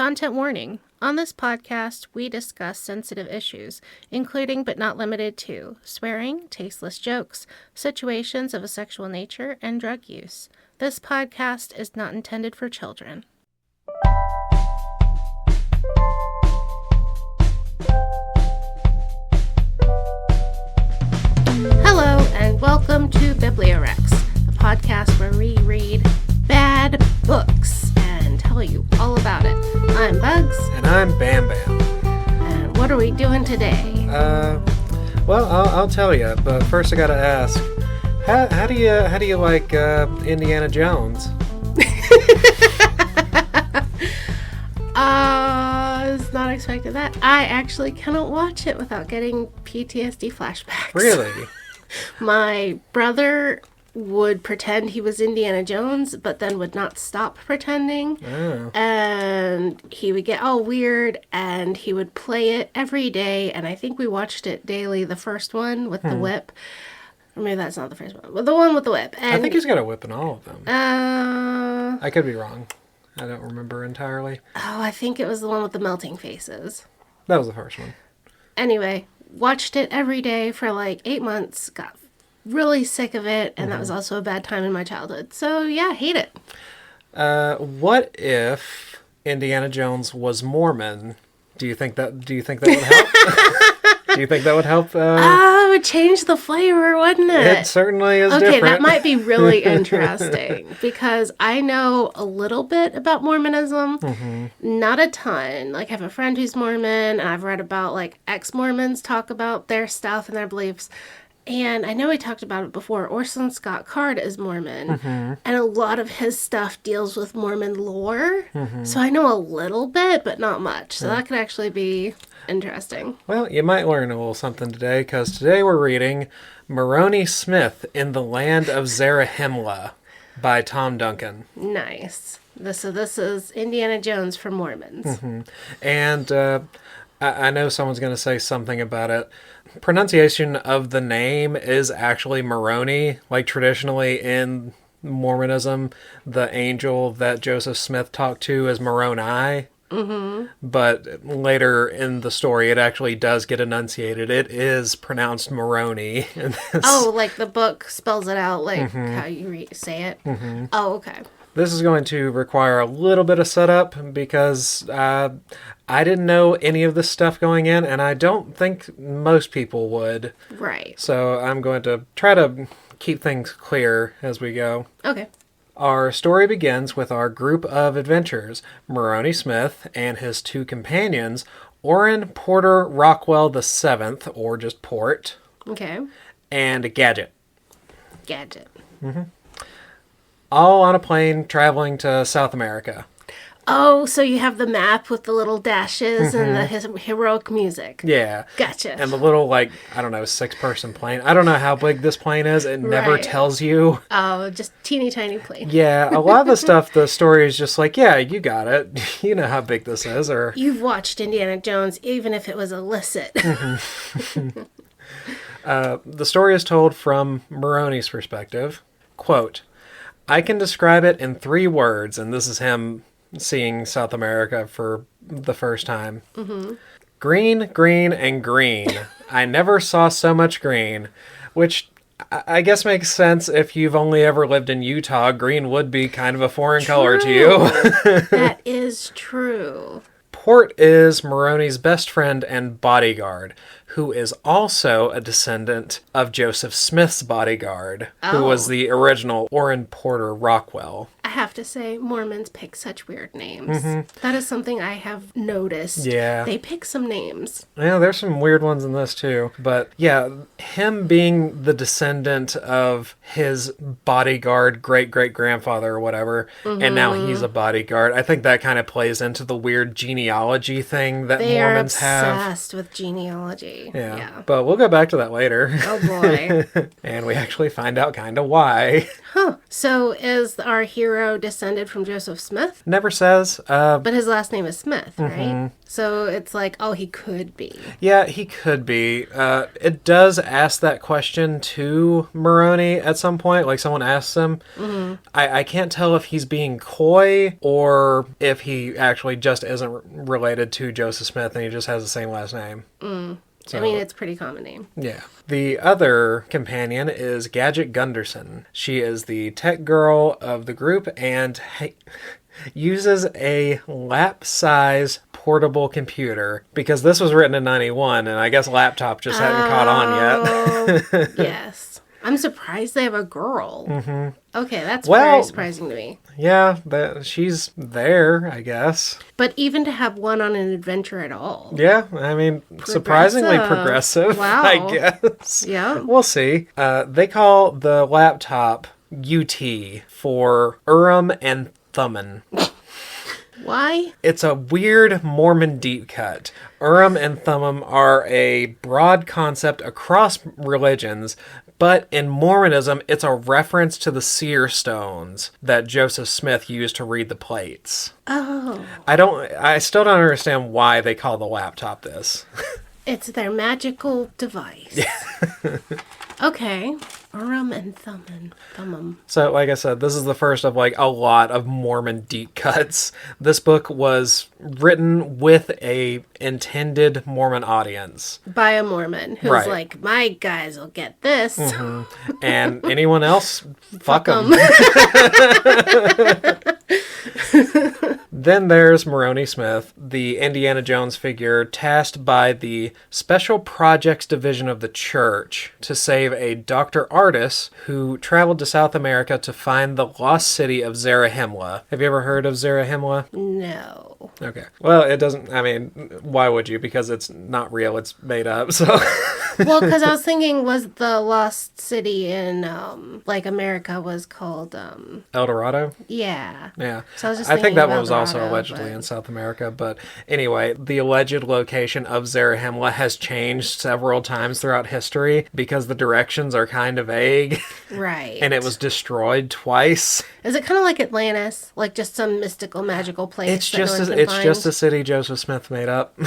Content warning. On this podcast, we discuss sensitive issues, including but not limited to swearing, tasteless jokes, situations of a sexual nature, and drug use. This podcast is not intended for children. Hello, and welcome to BiblioWrecks, the podcast where we read bad books and tell you all about it. I'm Bugs. And I'm Bam Bam. And what are we doing today? Well, I'll tell you, but first I gotta ask, how do you like Indiana Jones? I was not expecting that. I actually cannot watch it without getting PTSD flashbacks. Really? My brother would pretend he was Indiana Jones, but then would not stop pretending. Oh. And he would get all weird, and he would play it every day, and I think we watched it daily, the first one with the whip. Or maybe that's not the first one, but the one with the whip. And, I think he's got a whip in all of them. I could be wrong. I don't remember entirely. Oh, I think it was the one with the melting faces. That was the first one. Anyway, watched it every day for like 8 months, got really sick of it, and that was also a bad time in my childhood. So yeah, hate it. What if Indiana Jones was Mormon? Do you think that would help? Do you think that would help? It would change the flavor, wouldn't it? It certainly is okay, different. That might be really interesting because I know a little bit about Mormonism, not a ton. Like, I have a friend who's Mormon, and I've read about, like, ex-Mormons talk about their stuff and their beliefs. And I know we talked about it before. Orson Scott Card is Mormon, and a lot of his stuff deals with Mormon lore. So I know a little bit, but not much. So that could actually be interesting. Well, you might learn a little something today, because today we're reading Moroni Smith in the Land of Zarahemla by Thom Duncan. Nice. So this is Indiana Jones for Mormons. And I know someone's going to say something about it. Pronunciation of the name is actually Moroni. Like, traditionally in Mormonism, the angel that Joseph Smith talked to is Moroni. But later in the story, it actually does get enunciated. It is pronounced Moroni. Oh, like the book spells it out, like how you say it? Oh, okay. This is going to require a little bit of setup because I didn't know any of this stuff going in, and I don't think most people would. Right. So I'm going to try to keep things clear as we go. Okay. Our story begins with our group of adventurers, Moroni Smith and his two companions, Orrin Porter Rockwell VII, or just Port, Okay. and Gadget. Gadget. All on a plane traveling to South America. Oh, so you have the map with the little dashes and the heroic music. Yeah. Gotcha. And the little, 6-person plane. I don't know how big this plane is. It never tells you. Oh, just teeny tiny plane. Yeah, a lot of the stuff, the story is just like, yeah, you got it. You know how big this is. Or You've watched Indiana Jones, even if it was illicit. The story is told from Moroni's perspective. Quote, I can describe it in 3 words, and this is him seeing South America for the first time. Green, green, and green. I never saw so much green, which I guess makes sense if you've only ever lived in Utah. Green would be kind of a foreign color to you. That is true. Port is Moroni's best friend and bodyguard, who is also a descendant of Joseph Smith's bodyguard, who was the original Orrin Porter Rockwell. I have to say, Mormons pick such weird names. That is something I have noticed. Yeah. They pick some names. Yeah, there's some weird ones in this too. But yeah, him being the descendant of his bodyguard great-great-grandfather or whatever, and now he's a bodyguard, I think that kind of plays into the weird genealogy thing that Mormons have. They are obsessed with genealogy. Yeah. But we'll go back to that later. Oh boy. And we actually find out kind of why. So is our hero hero descended from Joseph Smith? Never says. But his last name is Smith, right? So it's like, oh, he could be. Yeah, he could be. It does ask that question to Moroni at some point. Like, someone asks him. I can't tell if he's being coy or if he actually just isn't related to Joseph Smith and he just has the same last name. So, I mean, it's a pretty common name. Yeah. The other companion is Gadget Gunderson. She is the tech girl of the group and uses a lap-size portable computer because this was written in 91 and I guess laptop just hadn't caught on yet. Yes. I'm surprised they have a girl. Okay, that's very surprising to me. Yeah, she's there, I guess. But even to have one on an adventure at all. Yeah, I mean, surprisingly progressive, wow. I guess. Yeah. We'll see. They call the laptop UT for Urim and Thummim. Why? It's a weird Mormon deep cut. Urim and Thummim are a broad concept across religions, but in Mormonism, it's a reference to the seer stones that Joseph Smith used to read the plates. Oh. I still don't understand why they call the laptop this. It's their magical device. Okay. Urim and Thummim. So, like I said, this is the first of like a lot of Mormon deep cuts. This book was written with a intended Mormon audience. By a Mormon who's like, my guys will get this. And anyone else, fuck them. Then there's Moroni Smith, the Indiana Jones figure tasked by the Special Projects Division of the Church to save a Dr. Artis who traveled to South America to find the lost city of Zarahemla. Have you ever heard of Zarahemla? No. Okay. Well, it doesn't, I mean, why would you? Because it's not real, it's made up, so... Well, because I was thinking, was the lost city in, like, America was called, El Dorado? Yeah. Yeah. So I was just I think thinking that about one was also Dorado, allegedly but... in South America, but anyway, the alleged location of Zarahemla has changed several times throughout history because the directions are kind of vague. Right. And it was destroyed twice. Is it kind of like Atlantis? Like just some mystical, magical place It's that no one can it's find? just a city Joseph Smith made up.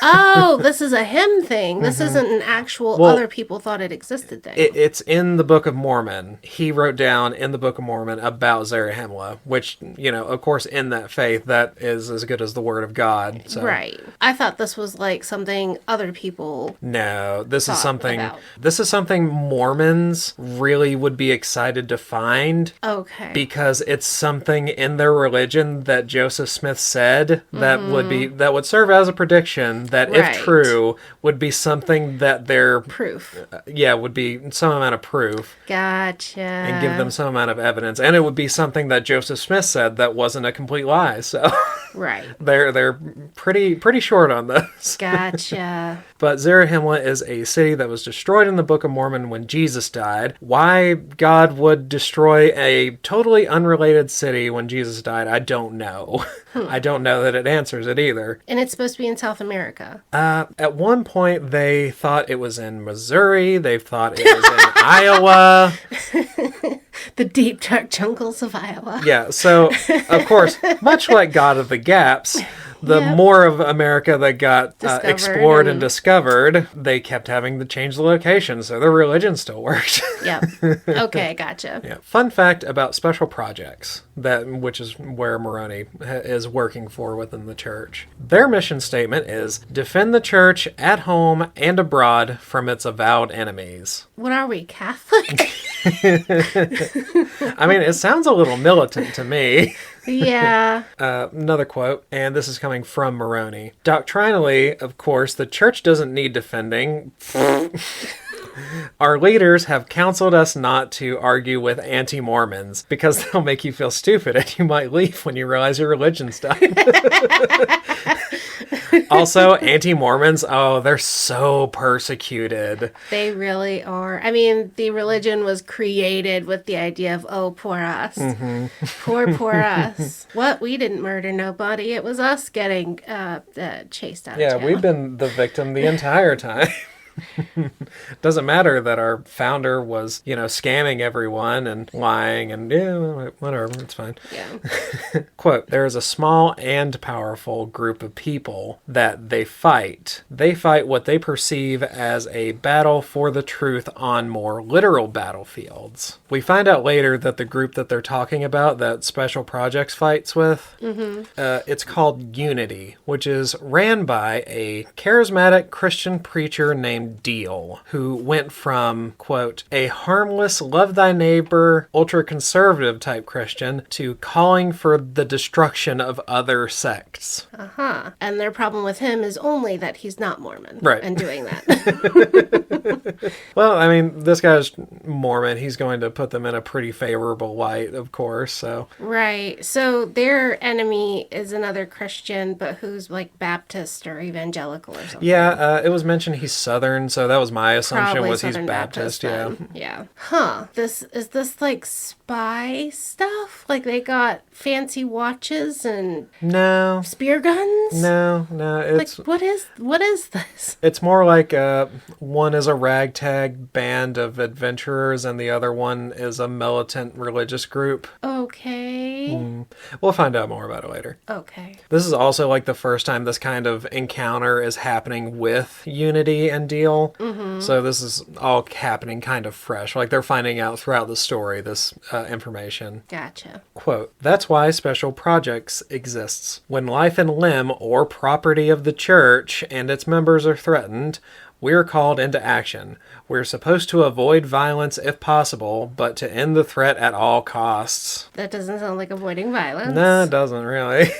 Oh, this is a him thing. This isn't an actual other people thought it existed thing. It's in the Book of Mormon. He wrote down in the Book of Mormon about Zarahemla, which, you know, of course, in that faith, that is as good as the Word of God. So. Right. I thought this was like something other people No, this is something about. This is something Mormons really would be excited to find. Okay. Because it's something in their religion that Joseph Smith said that would serve as a prediction that if true would be something that their proof. Would be some amount of proof. Gotcha. And give them some amount of evidence. And it would be something that Joseph Smith said that wasn't a complete lie. So right. They're pretty short on this. Gotcha. But Zarahemla is a city that was destroyed in the Book of Mormon when Jesus died. Why God would destroy a totally unrelated city when Jesus died, I don't know. I don't know that it answers it either. And it's supposed to be in South America. At one point, they thought it was in Missouri. They thought it was in Iowa. The deep, dark jungles of Iowa. Yeah, so, of course, much like God of the Gaps, the more of America that got explored and discovered, they kept having to change the location, so their religion still worked. Yep. Okay, gotcha. Yeah. Fun fact about special projects, which is where Moroni is working for within the church. Their mission statement is, defend the church at home and abroad from its avowed enemies. What are we, Catholic? I mean, it sounds a little militant to me. Yeah. Another quote, and this is coming from Moroni. Doctrinally, of course, the church doesn't need defending. Our leaders have counseled us not to argue with anti-Mormons because they'll make you feel stupid and you might leave when you realize your religion's dying. Also, anti-Mormons, they're so persecuted. They really are. I mean, the religion was created with the idea of, oh, poor us. Mm-hmm. Poor us. What? We didn't murder nobody. It was us getting chased out of town. Yeah, we've been the victim the entire time. Doesn't matter that our founder was, scamming everyone and lying and whatever, it's fine. Yeah. Quote, there is a small and powerful group of people that they fight. They fight what they perceive as a battle for the truth on more literal battlefields. We find out later that the group that they're talking about, that Special Projects fights with, it's called Unity, which is ran by a charismatic Christian preacher named Deal, who went from, quote, a harmless, love thy neighbor, ultra-conservative type Christian to calling for the destruction of other sects. And their problem with him is only that he's not Mormon. Right. And doing that. Well, I mean, this guy's Mormon. He's going to put them in a pretty favorable light, of course, so. Right. So their enemy is another Christian, but who's like Baptist or evangelical or something. Yeah, it was mentioned he's Southern, so that was my assumption. Probably Was Southern he's Baptist, yeah. then. Yeah. Huh. Is this like spy stuff? Like they got fancy watches and No. spear guns? No, it's Like what is this? it's more like one is a ragtag band of adventurers and the other one is a militant religious group. Okay. We'll find out more about it later. Okay. This is also like the first time this kind of encounter is happening with Unity and Deal. So this is all happening kind of fresh. Like they're finding out throughout the story this information. Gotcha. Quote, that's why Special Projects exists. When life and limb or property of the church and its members are threatened, we're called into action. We're supposed to avoid violence if possible, but to end the threat at all costs. That doesn't sound like avoiding violence. No, it doesn't really.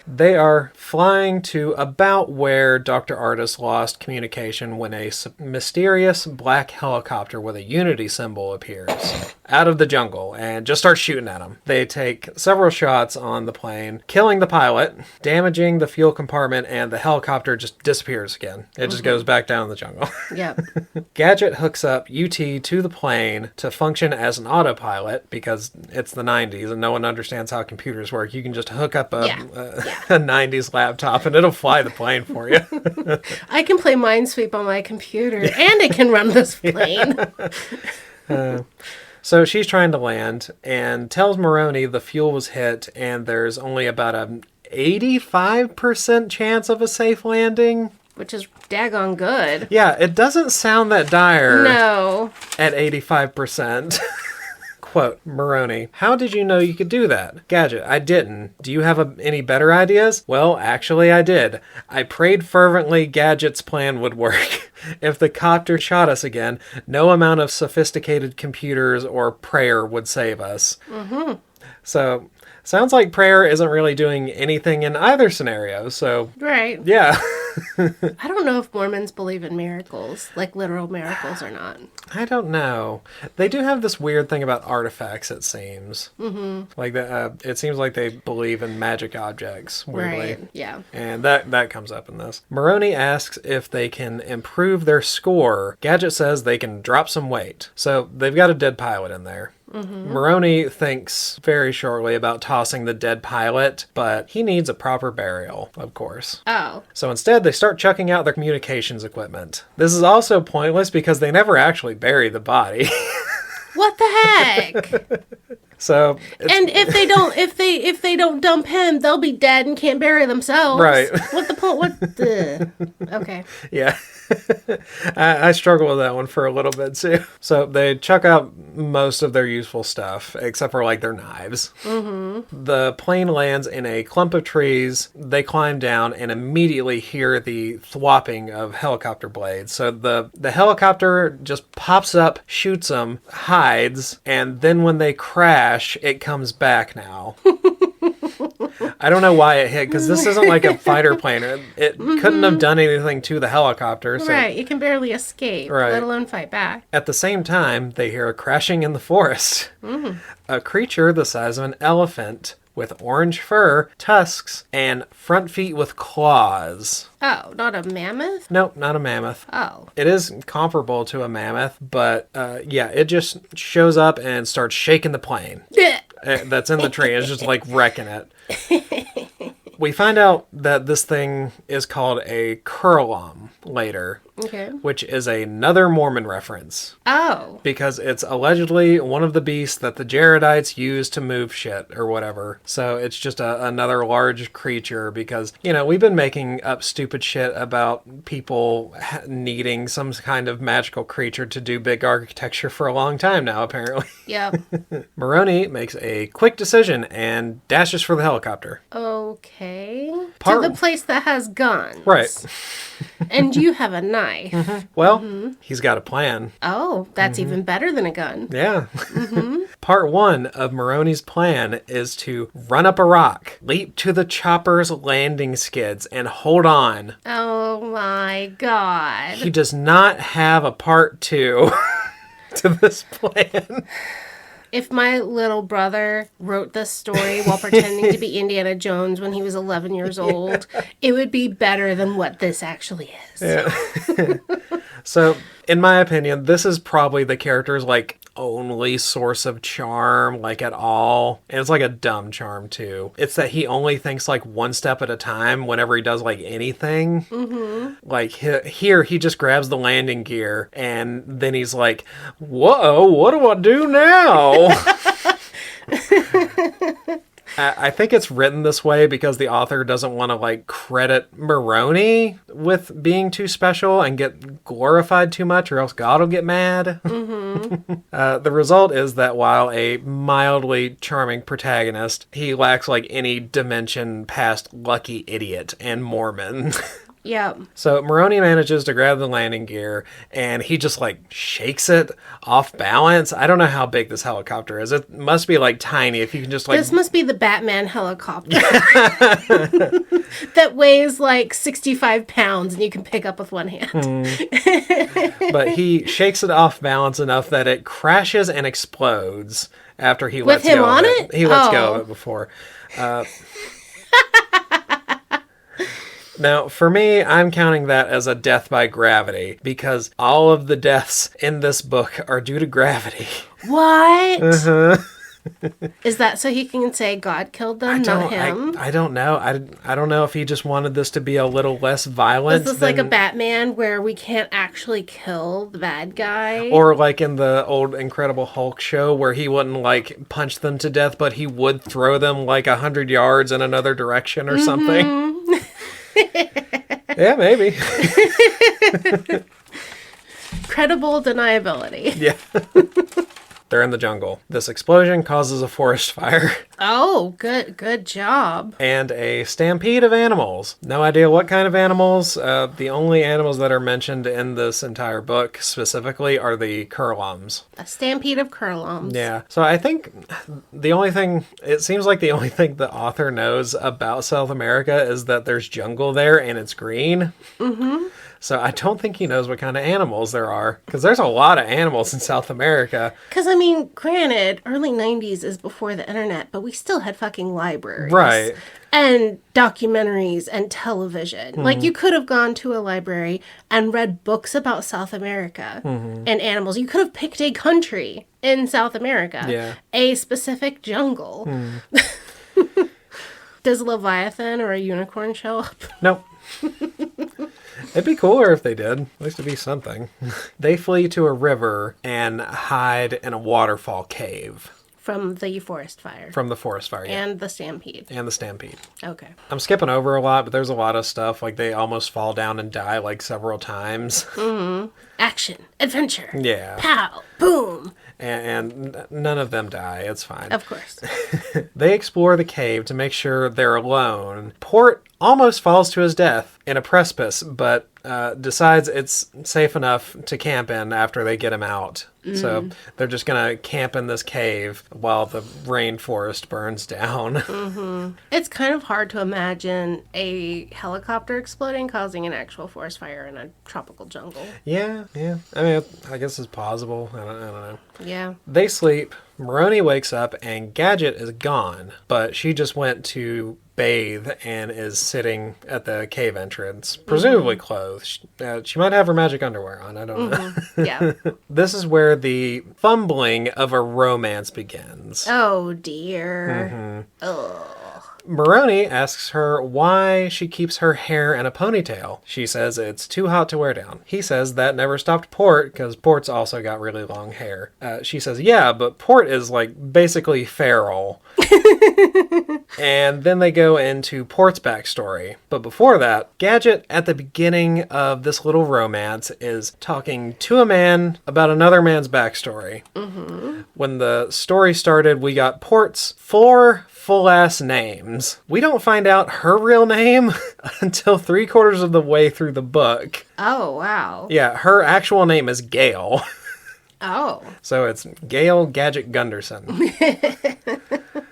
They are flying to about where Dr. Artis lost communication when a mysterious black helicopter with a Unity symbol appears out of the jungle and just starts shooting at them. They take several shots on the plane, killing the pilot, damaging the fuel compartment, and the helicopter just disappears again. It just goes back down in the jungle. Yep. Gadget hooks up UT to the plane to function as an autopilot because it's the 90s and no one understands how computers work. You can just hook up a 90s laptop and it'll fly the plane for you. I can play Minesweep on my computer and it can run this plane. So she's trying to land and tells Moroni the fuel was hit and there's only about an 85% chance of a safe landing. Which is daggone good. Yeah, it doesn't sound that dire. No. At 85%. Quote, Moroni, how did you know you could do that? Gadget, I didn't. Do you have any better ideas? Well, actually I did. I prayed fervently Gadget's plan would work. If the copter shot us again, no amount of sophisticated computers or prayer would save us. So, sounds like prayer isn't really doing anything in either scenario, so... Right. Yeah. I don't know if Mormons believe in miracles, like literal miracles or not. I don't know. They do have this weird thing about artifacts, it seems. Like it seems like they believe in magic objects, weirdly. Right, yeah. And that comes up in this. Moroni asks if they can improve their score. Gadget says they can drop some weight. So they've got a dead pilot in there. Moroni thinks very shortly about tossing the dead pilot, but he needs a proper burial, of course. Oh. So instead, they start chucking out their communications equipment. This is also pointless because they never actually bury the body. What the heck? So, and if they don't dump him, they'll be dead and can't bury themselves. Right. What the point? What the? Okay. Yeah. I struggle with that one for a little bit too. So they chuck out most of their useful stuff, except for like their knives. The plane lands in a clump of trees. They climb down and immediately hear the thwopping of helicopter blades. So the helicopter just pops up, shoots them, hides, and then when they crash, it comes back now. I don't know why it hit, because this isn't like a fighter plane. It couldn't have done anything to the helicopter. So. Right, you can barely escape, let alone fight back. At the same time, they hear a crashing in the forest. A creature the size of an elephant with orange fur, tusks, and front feet with claws. Oh, not a mammoth? Nope, not a mammoth. Oh. It is comparable to a mammoth, but it just shows up and starts shaking the plane. That's in the tree. It's just like wrecking it. We find out that this thing is called a curlum later. Okay. which is another Mormon reference. Oh. Because it's allegedly one of the beasts that the Jaredites use to move shit or whatever. So it's just another large creature because, we've been making up stupid shit about people needing some kind of magical creature to do big architecture for a long time now, apparently. Yeah. Moroni makes a quick decision and dashes for the helicopter. Okay. To the place that has guns. Right. And you have a knife. Well, he's got a plan. Oh, that's even better than a gun. Yeah. Part 1 of Moroni's plan is to run up a rock, leap to the chopper's landing skids, and hold on. Oh my God. He does not have a part 2 to this plan. If my little brother wrote this story while pretending to be Indiana Jones when he was 11 years old, it would be better than what this actually is. Yeah. So, in my opinion, this is probably the character's, only source of charm, at all. And it's, a dumb charm, too. It's that he only thinks, one step at a time whenever he does, anything. Mm-hmm. Here, he just grabs the landing gear, and then he's like, whoa, what do I do now? I think it's written this way because the author doesn't want to credit Moroni with being too special and get glorified too much, or else God will get mad. Mm-hmm. The result is that while a mildly charming protagonist, he lacks any dimension past lucky idiot and Mormon. Yep. So Moroni manages to grab the landing gear, and he just shakes it off balance. I don't know how big this helicopter is. It must be tiny. If you can just This must be the Batman helicopter that weighs 65 pounds and you can pick up with one hand. But he shakes it off balance enough that it crashes and explodes after he With lets him go on of it. it? He lets go of it before. Now, for me, I'm counting that as a death by gravity because all of the deaths in this book are due to gravity. What? Uh-huh. Is that so he can say God killed them, not him? I don't know. I don't know if he just wanted this to be a little less violent. Is this like a Batman where we can't actually kill the bad guy? Or in the old Incredible Hulk show where he wouldn't punch them to death, but he would throw them 100 yards in another direction or something. Yeah, maybe. Credible deniability. Yeah. They're in the jungle. This explosion causes a forest fire. Oh, good job. And a stampede of animals. No idea what kind of animals. The only animals that are mentioned in this entire book specifically are the curlums. A stampede of curlums. Yeah. So I think it seems like the only thing the author knows about South America is that there's jungle there and it's green. Mm-hmm. So I don't think he knows what kind of animals there are. Because there's a lot of animals in South America. Because, granted, early 90s is before the internet, but we still had fucking libraries. Right. And documentaries and television. Mm-hmm. You could have gone to a library and read books about South America and animals. You could have picked a country in South America. Yeah. A specific jungle. Mm. Does a Leviathan or a unicorn show up? Nope. It'd be cooler if they did. At least it'd be something. They flee to a river and hide in a waterfall cave. From the forest fire. From the forest fire, yeah. And the stampede. Okay. I'm skipping over a lot, but there's a lot of stuff. They almost fall down and die several times. Mm-hmm. Action. Adventure. Yeah. Pow. Boom. And none of them die. It's fine. Of course. They explore the cave to make sure they're alone. Port almost falls to his death in a precipice, but decides it's safe enough to camp in after they get him out. Mm. So they're just going to camp in this cave while the rainforest burns down. Mm-hmm. It's kind of hard to imagine a helicopter exploding causing an actual forest fire in a tropical jungle. Yeah. I guess it's possible. I don't know. Yeah. They sleep. Moroni wakes up and Gadget is gone, but she just went to bathe and is sitting at the cave entrance, presumably clothed. She might have her magic underwear on. I don't know. Yeah. This is where the fumbling of a romance begins. Oh, dear. Mm-hmm. Ugh. Moroni asks her why she keeps her hair in a ponytail. She says it's too hot to wear down. He says that never stopped Port, because Port's also got really long hair. She says, yeah, but Port is like basically feral. And then they go into Port's backstory. But before that, Gadget, at the beginning of this little romance, is talking to a man about another man's backstory. Mm-hmm. When the story started, we got Port's 4 full-ass names. We don't find out her real name until 3/4 of the way through the book. Oh, wow. Yeah, her actual name is Gail. Oh. So it's Gail Gadget Gunderson.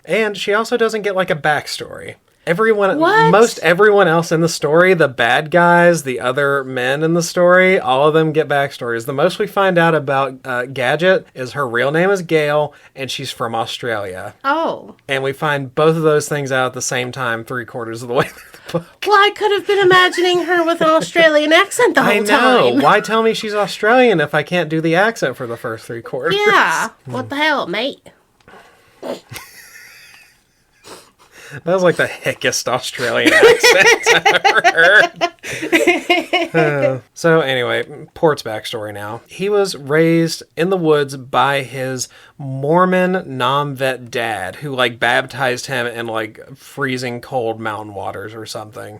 And she also doesn't get like a backstory. Most everyone else in the story, the bad guys, the other men in the story, all of them get backstories. The most we find out about Gadget is her real name is Gail, and she's from Australia. Oh. And we find both of those things out at the same time, 3/4 of the way through the book. Well, I could have been imagining her with an Australian accent the whole time. I know. Why tell me she's Australian if I can't do the accent for the first 3/4? Yeah. What the hell, mate? That was like the hickest Australian accent I've ever heard. So anyway, Port's backstory now. He was raised in the woods by his Mormon non-vet dad, who like baptized him in like freezing cold mountain waters or something.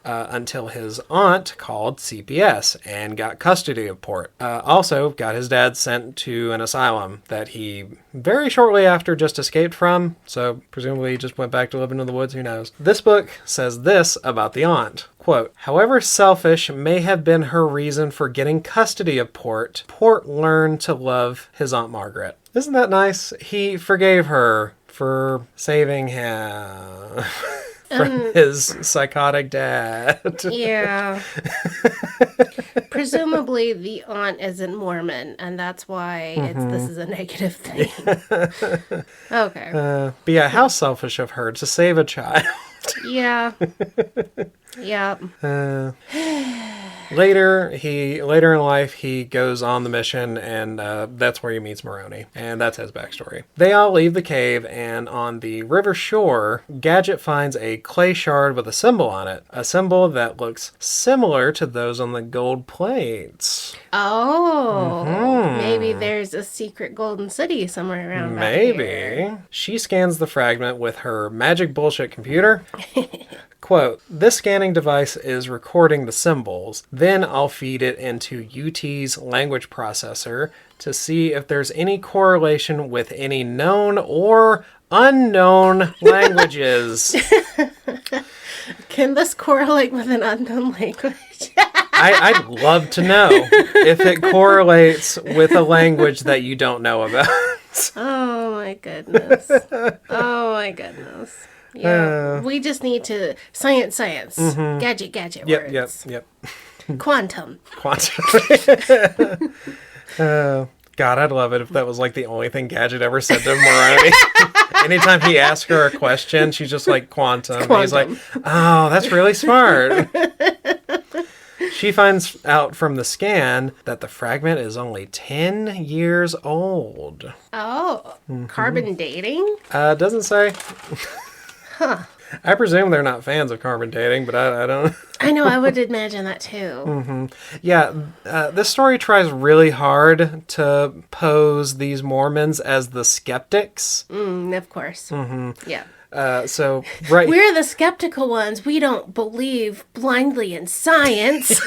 Until his aunt called CPS and got custody of Port. Also got his dad sent to an asylum that he very shortly after just escaped from, so presumably he just went back to living in the woods, who knows. This book says this about the aunt. Quote, however selfish may have been her reason for getting custody of Port, Port learned to love his Aunt Margaret. Isn't that nice? He forgave her for saving him. From his psychotic dad. Yeah. Presumably the aunt isn't Mormon, and that's why this is a negative thing. Okay. But yeah, how selfish of her to save a child. Yeah. Yep. Later in life, he goes on the mission, and that's where he meets Moroni, and that's his backstory. They all leave the cave, and on the river shore, Gadget finds a clay shard with a symbol on it, a symbol that looks similar to those on the gold plates. Oh, maybe there's a secret golden city somewhere around back Maybe. here. She scans the fragment with her magic bullshit computer. Quote, this scanning device is recording the symbols. Then I'll feed it into UT's language processor to see if there's any correlation with any known or unknown languages. Can this correlate with an unknown language? I'd love to know if it correlates with a language that you don't know about. Oh my goodness. Oh my goodness. Yeah, we just need to science, gadget words. Yep. Quantum. God, I'd love it if that was like the only thing Gadget ever said to Moroni. Anytime he asked her a question, she's just like quantum. And he's like, oh, that's really smart. She finds out from the scan that the fragment is only 10 years old. Oh, carbon dating? Doesn't say. Huh. I presume they're not fans of carbon dating, but I don't. I know, I would imagine that too. Yeah, this story tries really hard to pose these Mormons as the skeptics. Of course. Yeah. So right, we're the skeptical ones. We don't believe blindly in science.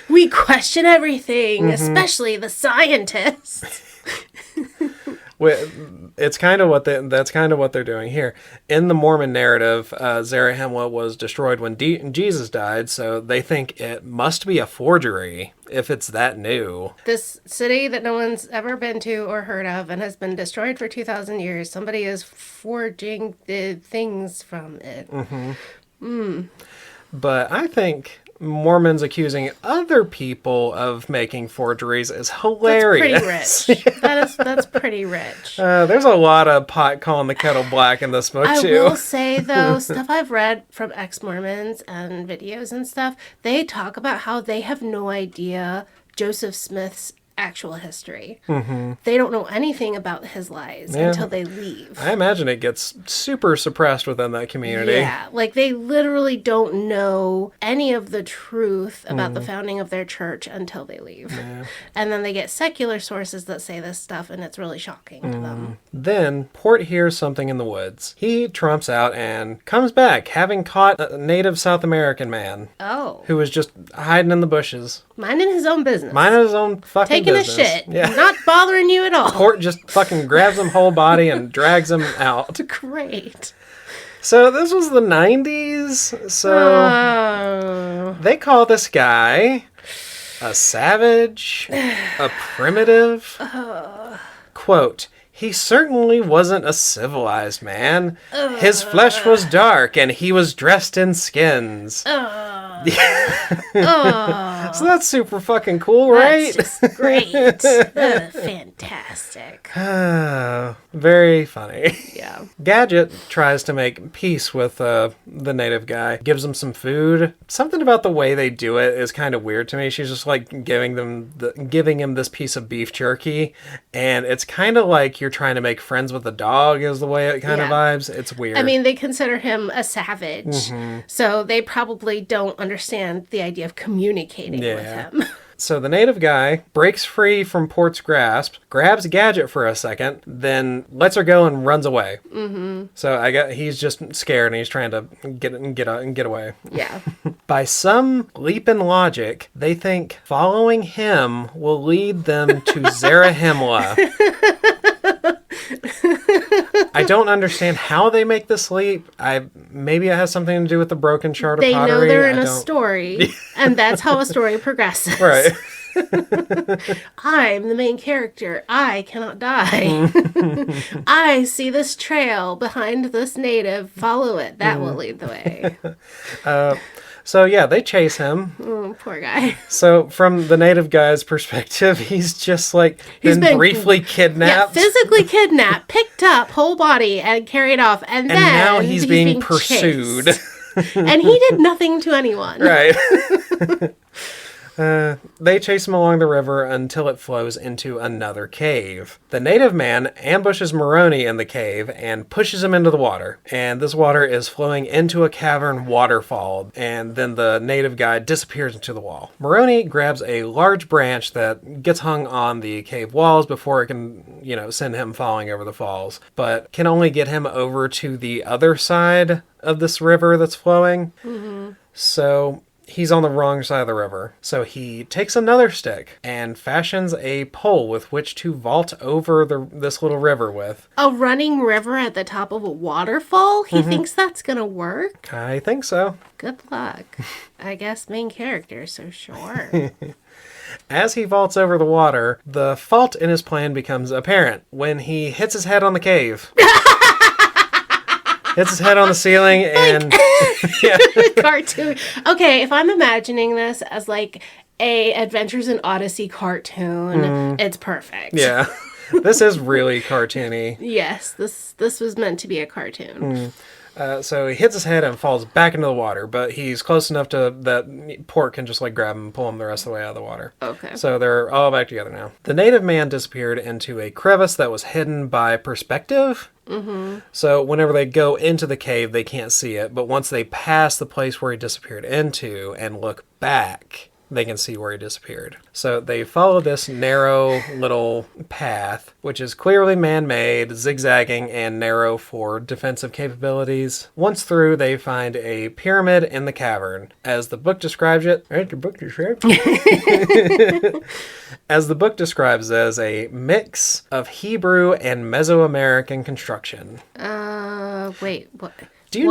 We question everything, especially the scientists. It's kind of that's kind of what they're doing here. In the Mormon narrative, Zarahemla was destroyed when Jesus died, so they think it must be a forgery if it's that new. This city that no one's ever been to or heard of and has been destroyed for 2,000 years, somebody is forging the things from it. But I think Mormons accusing other people of making forgeries is hilarious. That's pretty rich. That's pretty rich. There's a lot of pot calling the kettle black in this book, too. I will say, though, stuff I've read from ex-Mormons and videos and stuff, they talk about how they have no idea Joseph Smith's actual history. They don't know anything about his lies until they leave. I imagine it gets super suppressed within that community. Yeah, like they literally don't know any of the truth about the founding of their church until they leave. Yeah. And then they get secular sources that say this stuff, and it's really shocking to them. Then Port hears something in the woods. He trumps out and comes back, having caught a native South American man. Oh. Who was just hiding in the bushes. Minding his own business. Minding his own fucking business. Taking a shit. Yeah. Not bothering you at all. Port just fucking grabs him whole body and drags him out. Great. So this was the 90s. So they call this guy a savage, a primitive. Quote, he certainly wasn't a civilized man. His flesh was dark and he was dressed in skins. So that's super fucking cool, right? That's just great. Fantastic. Very funny. Yeah. Gadget tries to make peace with the native guy, gives him some food. Something about the way they do it is kind of weird to me. She's just like giving him this piece of beef jerky, and it's kind of like you're trying to make friends with a dog is the way it kind of vibes. It's weird. I mean, they consider him a savage, so they probably don't understand the idea of communicating with him. So the native guy breaks free from Port's grasp, grabs Gadget for a second, then lets her go and runs away. So he's just scared and he's trying to get away. Yeah. By some leap in logic, they think following him will lead them to Zarahemla. I don't understand how they make this leap. Maybe it has something to do with the broken shard of pottery. They know they're in a story, and that's how a story progresses. Right. I'm the main character. I cannot die. I see this trail behind this native. Follow it. That will lead the way. So yeah, they chase him. Oh, poor guy. So from the native guy's perspective, he's just like been briefly kidnapped. Yeah, physically kidnapped, picked up, whole body, and carried off. And then now he's being pursued. And he did nothing to anyone. Right. They chase him along the river until it flows into another cave. The native man ambushes Moroni in the cave and pushes him into the water. And this water is flowing into a cavern waterfall. And then the native guy disappears into the wall. Moroni grabs a large branch that gets hung on the cave walls before it can, send him falling over the falls. But can only get him over to the other side of this river that's flowing. So he's on the wrong side of the river. So he takes another stick and fashions a pole with which to vault over this little river with. A running river at the top of a waterfall? He thinks that's going to work? I think so. Good luck. I guess main character, so sure. As he vaults over the water, the fault in his plan becomes apparent when he hits his head on the cave. Hits his head on the ceiling and... Cartoon. Okay, if I'm imagining this as like a Adventures in Odyssey cartoon, it's perfect. Yeah. This is really cartoony. Yes, this was meant to be a cartoon. So he hits his head and falls back into the water, but he's close enough to that Port can just grab him and pull him the rest of the way out of the water. Okay. So they're all back together now. The native man disappeared into a crevice that was hidden by perspective. So whenever they go into the cave, they can't see it. But once they pass the place where he disappeared into and look back, they can see where he disappeared. So they follow this narrow little path, which is clearly man-made, zigzagging, and narrow for defensive capabilities. Once through, they find a pyramid in the cavern. As the book describes it... As the book describes it as a mix of Hebrew and Mesoamerican construction. Wait, what? Do you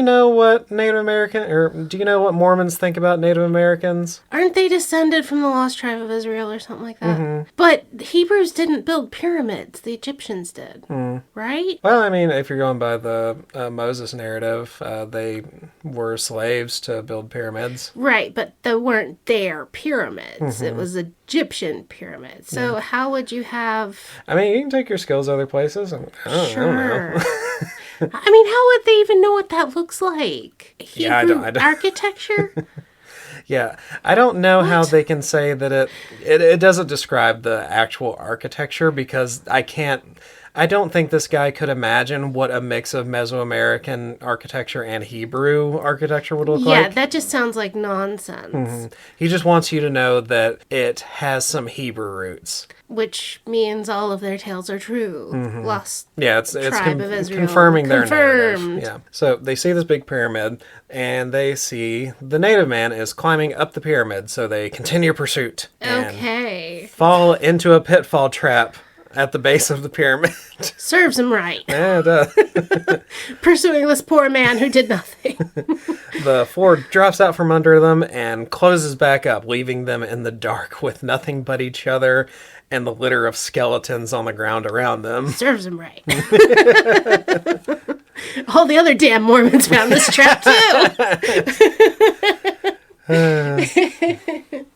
know what Native American, or do you know what Mormons think about Native Americans? Aren't they descended from the lost tribe of Israel or something like that? But Hebrews didn't build pyramids. The Egyptians did, right? Well, I mean, if you're going by the Moses narrative, they were slaves to build pyramids. Right, but they weren't their pyramids. It was Egyptian pyramids. So how would you have... I mean, you can take your skills other places. I don't know. I mean, how would they even know what that looks like? Hebrew I don't. Architecture? Yeah, I don't know how they can say that it doesn't describe the actual architecture because I don't think this guy could imagine what a mix of Mesoamerican architecture and Hebrew architecture would look like. Yeah, that just sounds like nonsense. He just wants you to know that it has some Hebrew roots. Which means all of their tales are true. Lost it's tribe of Israel. confirming their narrative. Confirmed. Yeah. So they see this big pyramid, and they see the native man is climbing up the pyramid, so they continue pursuit. Okay. And fall into a pitfall trap at the base of the pyramid. Serves him right. Yeah, it does. Pursuing this poor man who did nothing. The Ford drops out from under them and closes back up, leaving them in the dark with nothing but each other and the litter of skeletons on the ground around them. Serves him right. All the other damn Mormons found this trap too.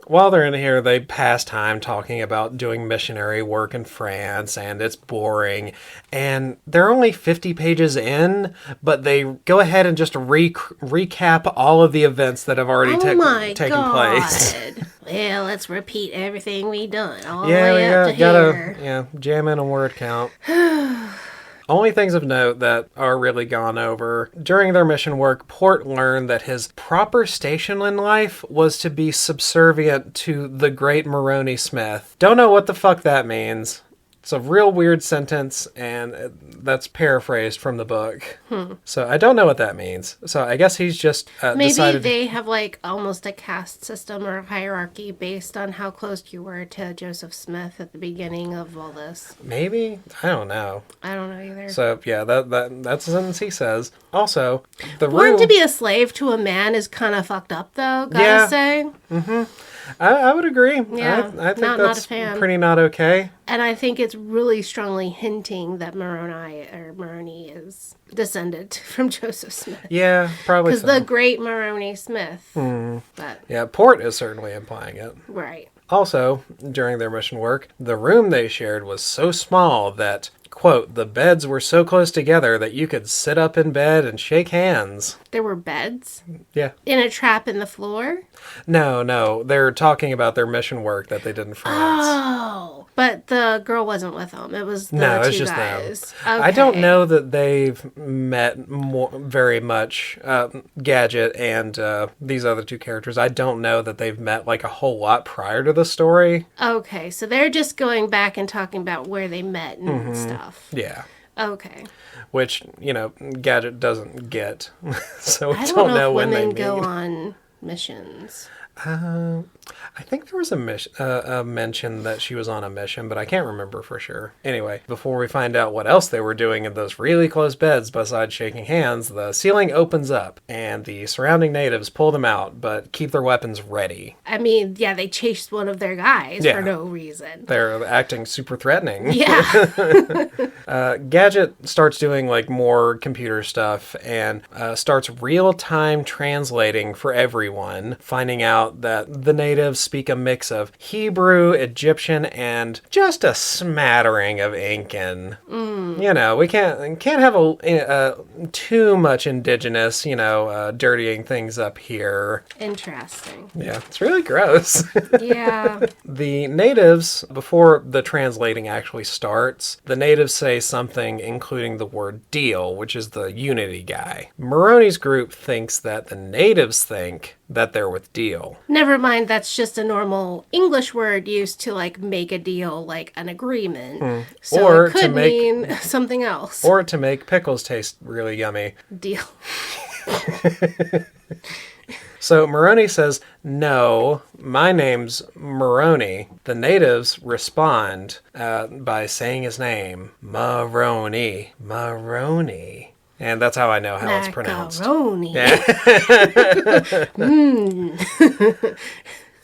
While they're in here, they pass time talking about doing missionary work in France, and it's boring. And they're only 50 pages in, but they go ahead and just recap all of the events that have already taken place. Well, let's repeat everything we done all the Yeah, way up to here. Yeah, jam in a word count. Only things of note that are really gone over. During their mission work, Port learned that his proper station in life was to be subservient to the great Moroni Smith. Don't know what the fuck that means. It's a real weird sentence, and that's paraphrased from the book. So I don't know what that means. So I guess he's just Maybe they have like almost a caste system or a hierarchy based on how close you were to Joseph Smith at the beginning of all this. Maybe? I don't know. I don't know either. So yeah, that's a sentence he says. Also, Born to be a slave to a man is kind of fucked up, though. Gotta say. Mm-hmm. I would agree. Yeah, I think not a that's fan. Pretty not okay. And I think it's really strongly hinting that Moroni is descended from Joseph Smith. Yeah, probably Because the great Moroni Smith. But, yeah, Port is certainly implying it. Right. Also, during their mission work, the room they shared was so small that, quote, the beds were so close together that you could sit up in bed and shake hands. There were beds? Yeah. In a trap in the floor? No. They're talking about their mission work that they did in France. Oh. But the girl wasn't with them. It was the no, two it's just guys. them. Okay. I don't know that they've met very much. Gadget and these other two characters, I don't know that they've met like a whole lot prior to the story. Okay, so they're just going back and talking about where they met and stuff. Yeah. Okay. Which, Gadget doesn't get. So I don't know if when women they go meet. on missions. I think there was a mention that she was on a mission, but I can't remember for sure. Anyway, before we find out what else they were doing in those really close beds besides shaking hands, the ceiling opens up and the surrounding natives pull them out, but keep their weapons ready. I mean, yeah, they chased one of their guys for no reason. They're acting super threatening. Yeah. Gadget starts doing like more computer stuff and starts real-time translating for everyone, finding out that the natives speak a mix of Hebrew, Egyptian, and just a smattering of Incan. We can't have too much indigenous, dirtying things up here. Interesting. Yeah, it's really gross. Yeah. The natives, before the translating actually starts, the natives say something including the word deal, which is the unity guy. Moroni's group thinks that the natives think that they're with deal. Never mind, that's just a normal English word used to like make a deal, like an agreement. So Or it could to make- mean something else. Or to make pickles taste really yummy. Deal. So Moroni says, no, my name's Moroni. The natives respond by saying his name, Moroni. Moroni. And that's how I know how it's pronounced. Macaroni. Yeah.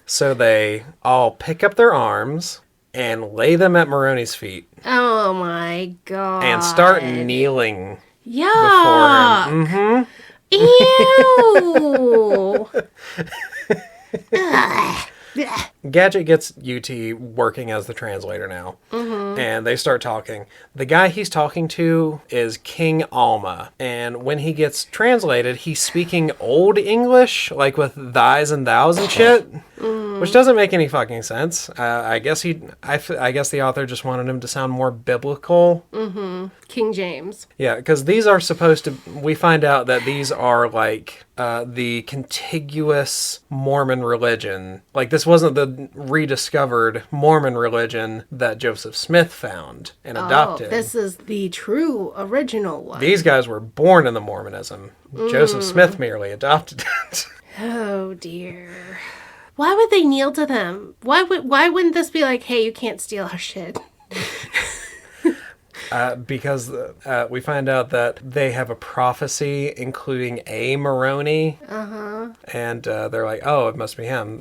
So they all pick up their arms and lay them at Moroni's feet Oh my god. and start kneeling Yuck. before him. Ew. Ugh. Gadget gets UT working as the translator now. And they start talking. The guy he's talking to is King Alma. And when he gets translated, he's speaking Old English, like with thys and thous and shit. Which doesn't make any fucking sense. I guess the author just wanted him to sound more biblical. King James. Yeah, because these are supposed to... We find out that these are like the contiguous Mormon religion. Like, this wasn't the rediscovered Mormon religion that Joseph Smith found and adopted. This is the true original one. These guys were born into Mormonism. Joseph Smith merely adopted it. Oh, dear. Why would they kneel to them? Why wouldn't this be like, hey, you can't steal our shit? Because we find out that they have a prophecy including a Moroni. And they're like, oh, it must be him.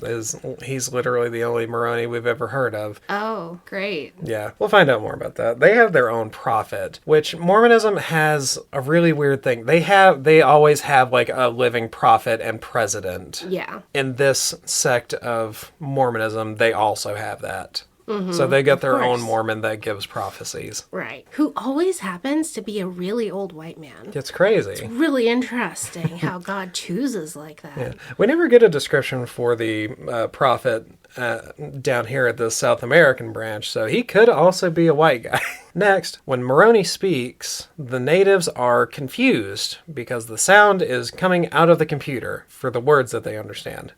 He's literally the only Moroni we've ever heard of. Oh, great. Yeah, we'll find out more about that. They have their own prophet, which Mormonism has a really weird thing. They always have like a living prophet and president. Yeah. In this sect of Mormonism, they also have that. So they get their own Mormon that gives prophecies. Right. Who always happens to be a really old white man. It's crazy. It's really interesting how God chooses like that. Yeah. We never get a description for the prophet down here at the South American branch, so he could also be a white guy. Next, when Moroni speaks, the natives are confused because the sound is coming out of the computer for the words that they understand.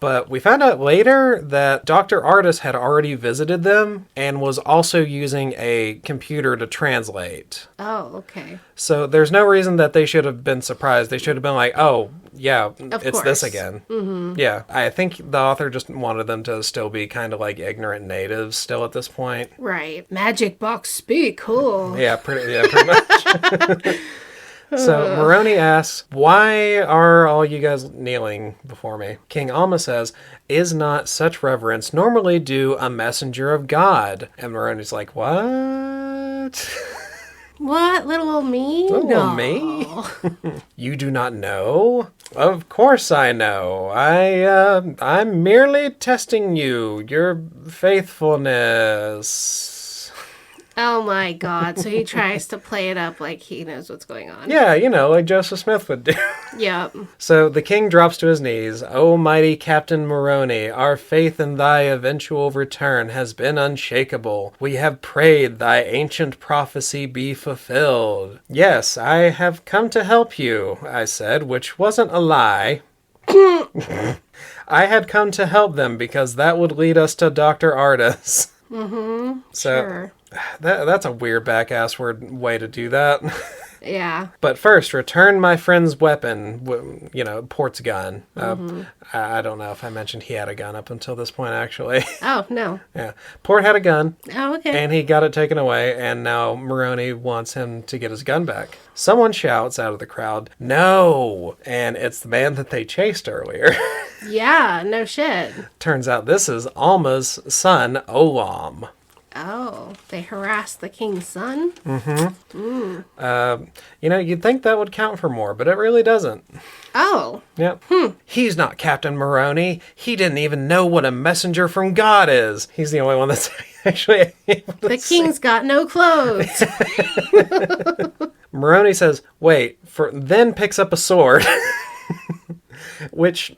But we found out later that Dr. Artis had already visited them and was also using a computer to translate. Oh, okay. So there's no reason that they should have been surprised. They should have been like, oh, yeah, it's this again. Yeah, I think the author just wanted them to still be kind of like ignorant natives still at this point. Right. Magic box speak, cool. Yeah, pretty much. So Moroni asks, why are all you guys kneeling before me? King Alma says, is not such reverence normally due a messenger of God? And Moroni's like, what? What? Little old me? Little old me? You do not know? Of course I know. I'm merely testing you, your faithfulness. Oh my God. So he tries to play it up like he knows what's going on. Yeah, like Joseph Smith would do. Yep. So the king drops to his knees. O mighty Captain Moroni, our faith in thy eventual return has been unshakable. We have prayed thy ancient prophecy be fulfilled. Yes, I have come to help you, I said, which wasn't a lie. I had come to help them because that would lead us to Dr. Artis. So, sure. That's a weird back-ass way to do that. Yeah. But first, return my friend's weapon, Port's gun. I don't know if I mentioned he had a gun up until this point, actually. Oh, no. Yeah. Port had a gun. Oh, okay. And he got it taken away, and now Moroni wants him to get his gun back. Someone shouts out of the crowd, no! And it's the man that they chased earlier. Yeah, no shit. Turns out this is Alma's son, Olam. Oh, they harassed the king's son? You'd think that would count for more, but it really doesn't. Oh. Yep. He's not Captain Moroni. He didn't even know what a messenger from God is. He's the only one that's actually able to The king's got no clothes. Moroni says, wait, then picks up a sword. Which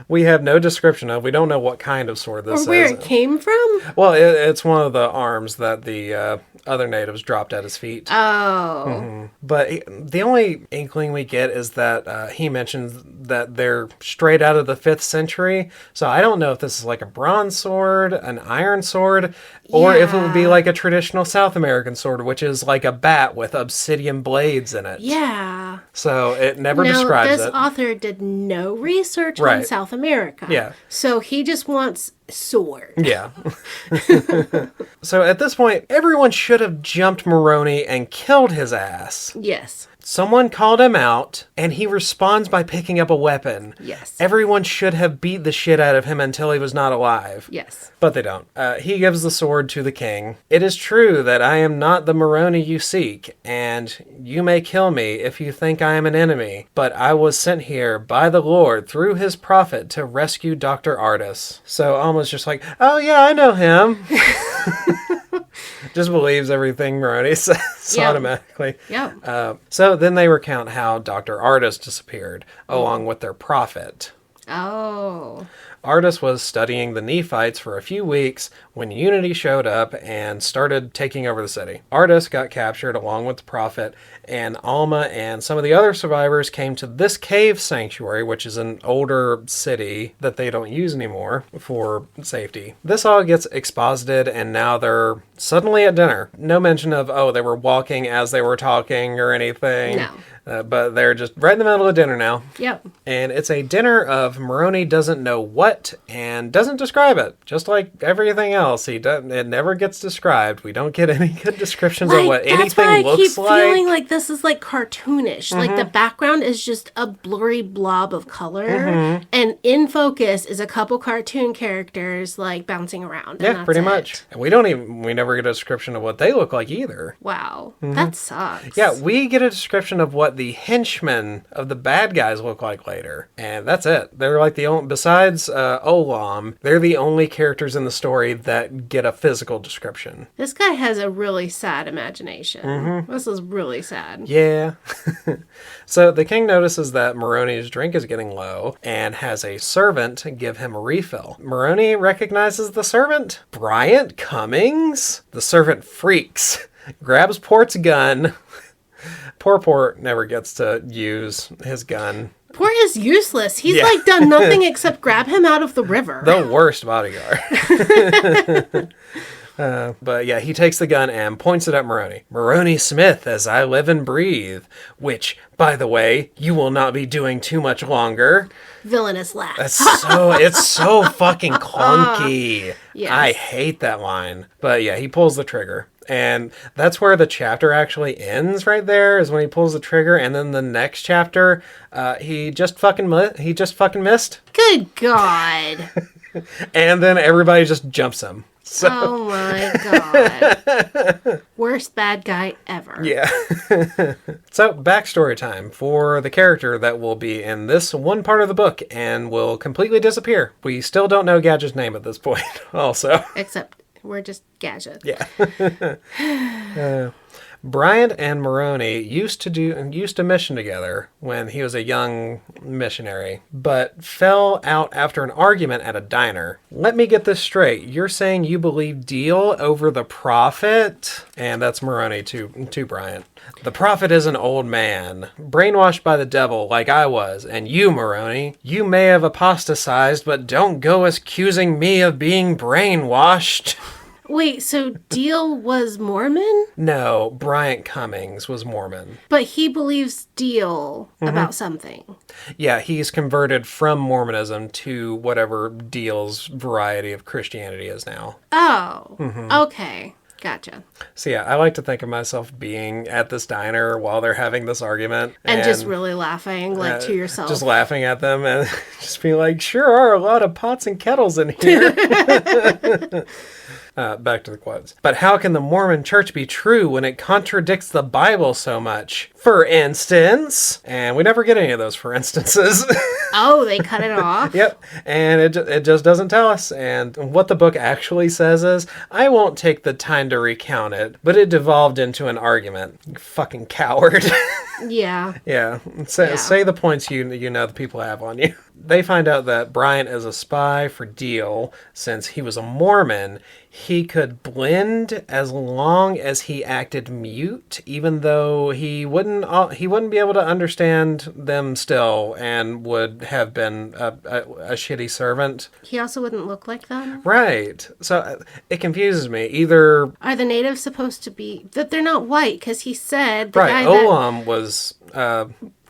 we have no description of. We don't know what kind of sword this is. Or where it came from? Well, it's one of the arms that the other natives dropped at his feet. Oh. But the only inkling we get is that he mentions that they're straight out of the 5th century. So I don't know if this is like a bronze sword, an iron sword, or if it would be like a traditional South American sword, which is like a bat with obsidian blades in it. Yeah. So it never describes it. This author did no research on South America. Yeah. So he just wants sword. Yeah. So at this point, everyone should have jumped Moroni and killed his ass. Yes. Someone called him out, and he responds by picking up a weapon. Yes. Everyone should have beat the shit out of him until he was not alive. Yes. But they don't. He gives the sword to the king. It is true that I am not the Moroni you seek, and you may kill me if you think I am an enemy, but I was sent here by the Lord through his prophet to rescue Dr. Artis. So Alma's just like, oh yeah, I know him. Just believes everything Moroni says automatically. Yep. So then they recount how Dr. Artis disappeared, along with their prophet. Oh. Artis was studying the Nephites for a few weeks when Unity showed up and started taking over the city. Artis got captured along with the prophet, and Alma and some of the other survivors came to this cave sanctuary, which is an older city that they don't use anymore for safety. This all gets exposited, and now they're suddenly at dinner. No mention of, oh, they were walking as they were talking or anything. No. But they're just right in the middle of dinner now. Yep. And it's a dinner of Moroni doesn't know what and doesn't describe it. Just like everything else, it never gets described. We don't get any good descriptions of what anything looks like. That's why I keep feeling like this is like cartoonish. Mm-hmm. Like the background is just a blurry blob of color, and in focus is a couple cartoon characters like bouncing around. Yeah, pretty much. And we never get a description of what they look like either. Wow, that sucks. Yeah, we get a description of what the henchmen of the bad guys look like later, and that's it. They're like the only, besides Olam, they're the only characters in the story that get a physical description. This guy has a really sad imagination. This is really sad. Yeah. So the king notices that Moroni's drink is getting low and has a servant give him a refill. Moroni recognizes the servant, Bryant Cummings. The servant freaks, grabs Port's gun. Poor Port never gets to use his gun. Port is useless. He's like done nothing except grab him out of the river. The worst bodyguard. But yeah, he takes the gun and points it at Moroni. Moroni Smith, as I live and breathe. Which, by the way, you will not be doing too much longer. Villainous laugh. It's so fucking clunky. Yes. I hate that line. But yeah, he pulls the trigger. And that's where the chapter actually ends right there, is when he pulls the trigger. And then the next chapter, he just fucking missed. Good God. And then everybody just jumps him. So. Oh my God. Worst bad guy ever. Yeah. So, backstory time for the character that will be in this one part of the book and will completely disappear. We still don't know Gadget's name at this point, also. Except we're just Gadget. Yeah. Bryant and Moroni used to mission together when he was a young missionary, but fell out after an argument at a diner. Let me get this straight. You're saying you believe Deal over the prophet? And that's Moroni to Bryant. The prophet is an old man, brainwashed by the devil like I was, and you, Moroni, you may have apostatized, but don't go accusing me of being brainwashed. Wait, so Deal was Mormon? No, Bryant Cummings was Mormon. But he believes Deal about something. Yeah, he's converted from Mormonism to whatever Deal's variety of Christianity is now. Oh, okay. Gotcha. So yeah, I like to think of myself being at this diner while they're having this argument. And just really laughing, like, to yourself. Just laughing at them and just being like, sure are a lot of pots and kettles in here. Back to the quotes. But how can the Mormon church be true when it contradicts the Bible so much? For instance, and we never get any of those for instances. Oh, they cut it off? Yep. And it just doesn't tell us. And what the book actually says is, I won't take the time to recount it, but it devolved into an argument. You fucking coward. Yeah. Yeah. Say the points you know the people have on you. They find out that Bryant is a spy for Deal. Since he was a Mormon, he could blend as long as he acted mute, even though he wouldn't be able to understand them still, and would have been a shitty servant. He also wouldn't look like them? Right. So it confuses me. Either... Are the natives supposed to be... That they're not white, because he said... Olam was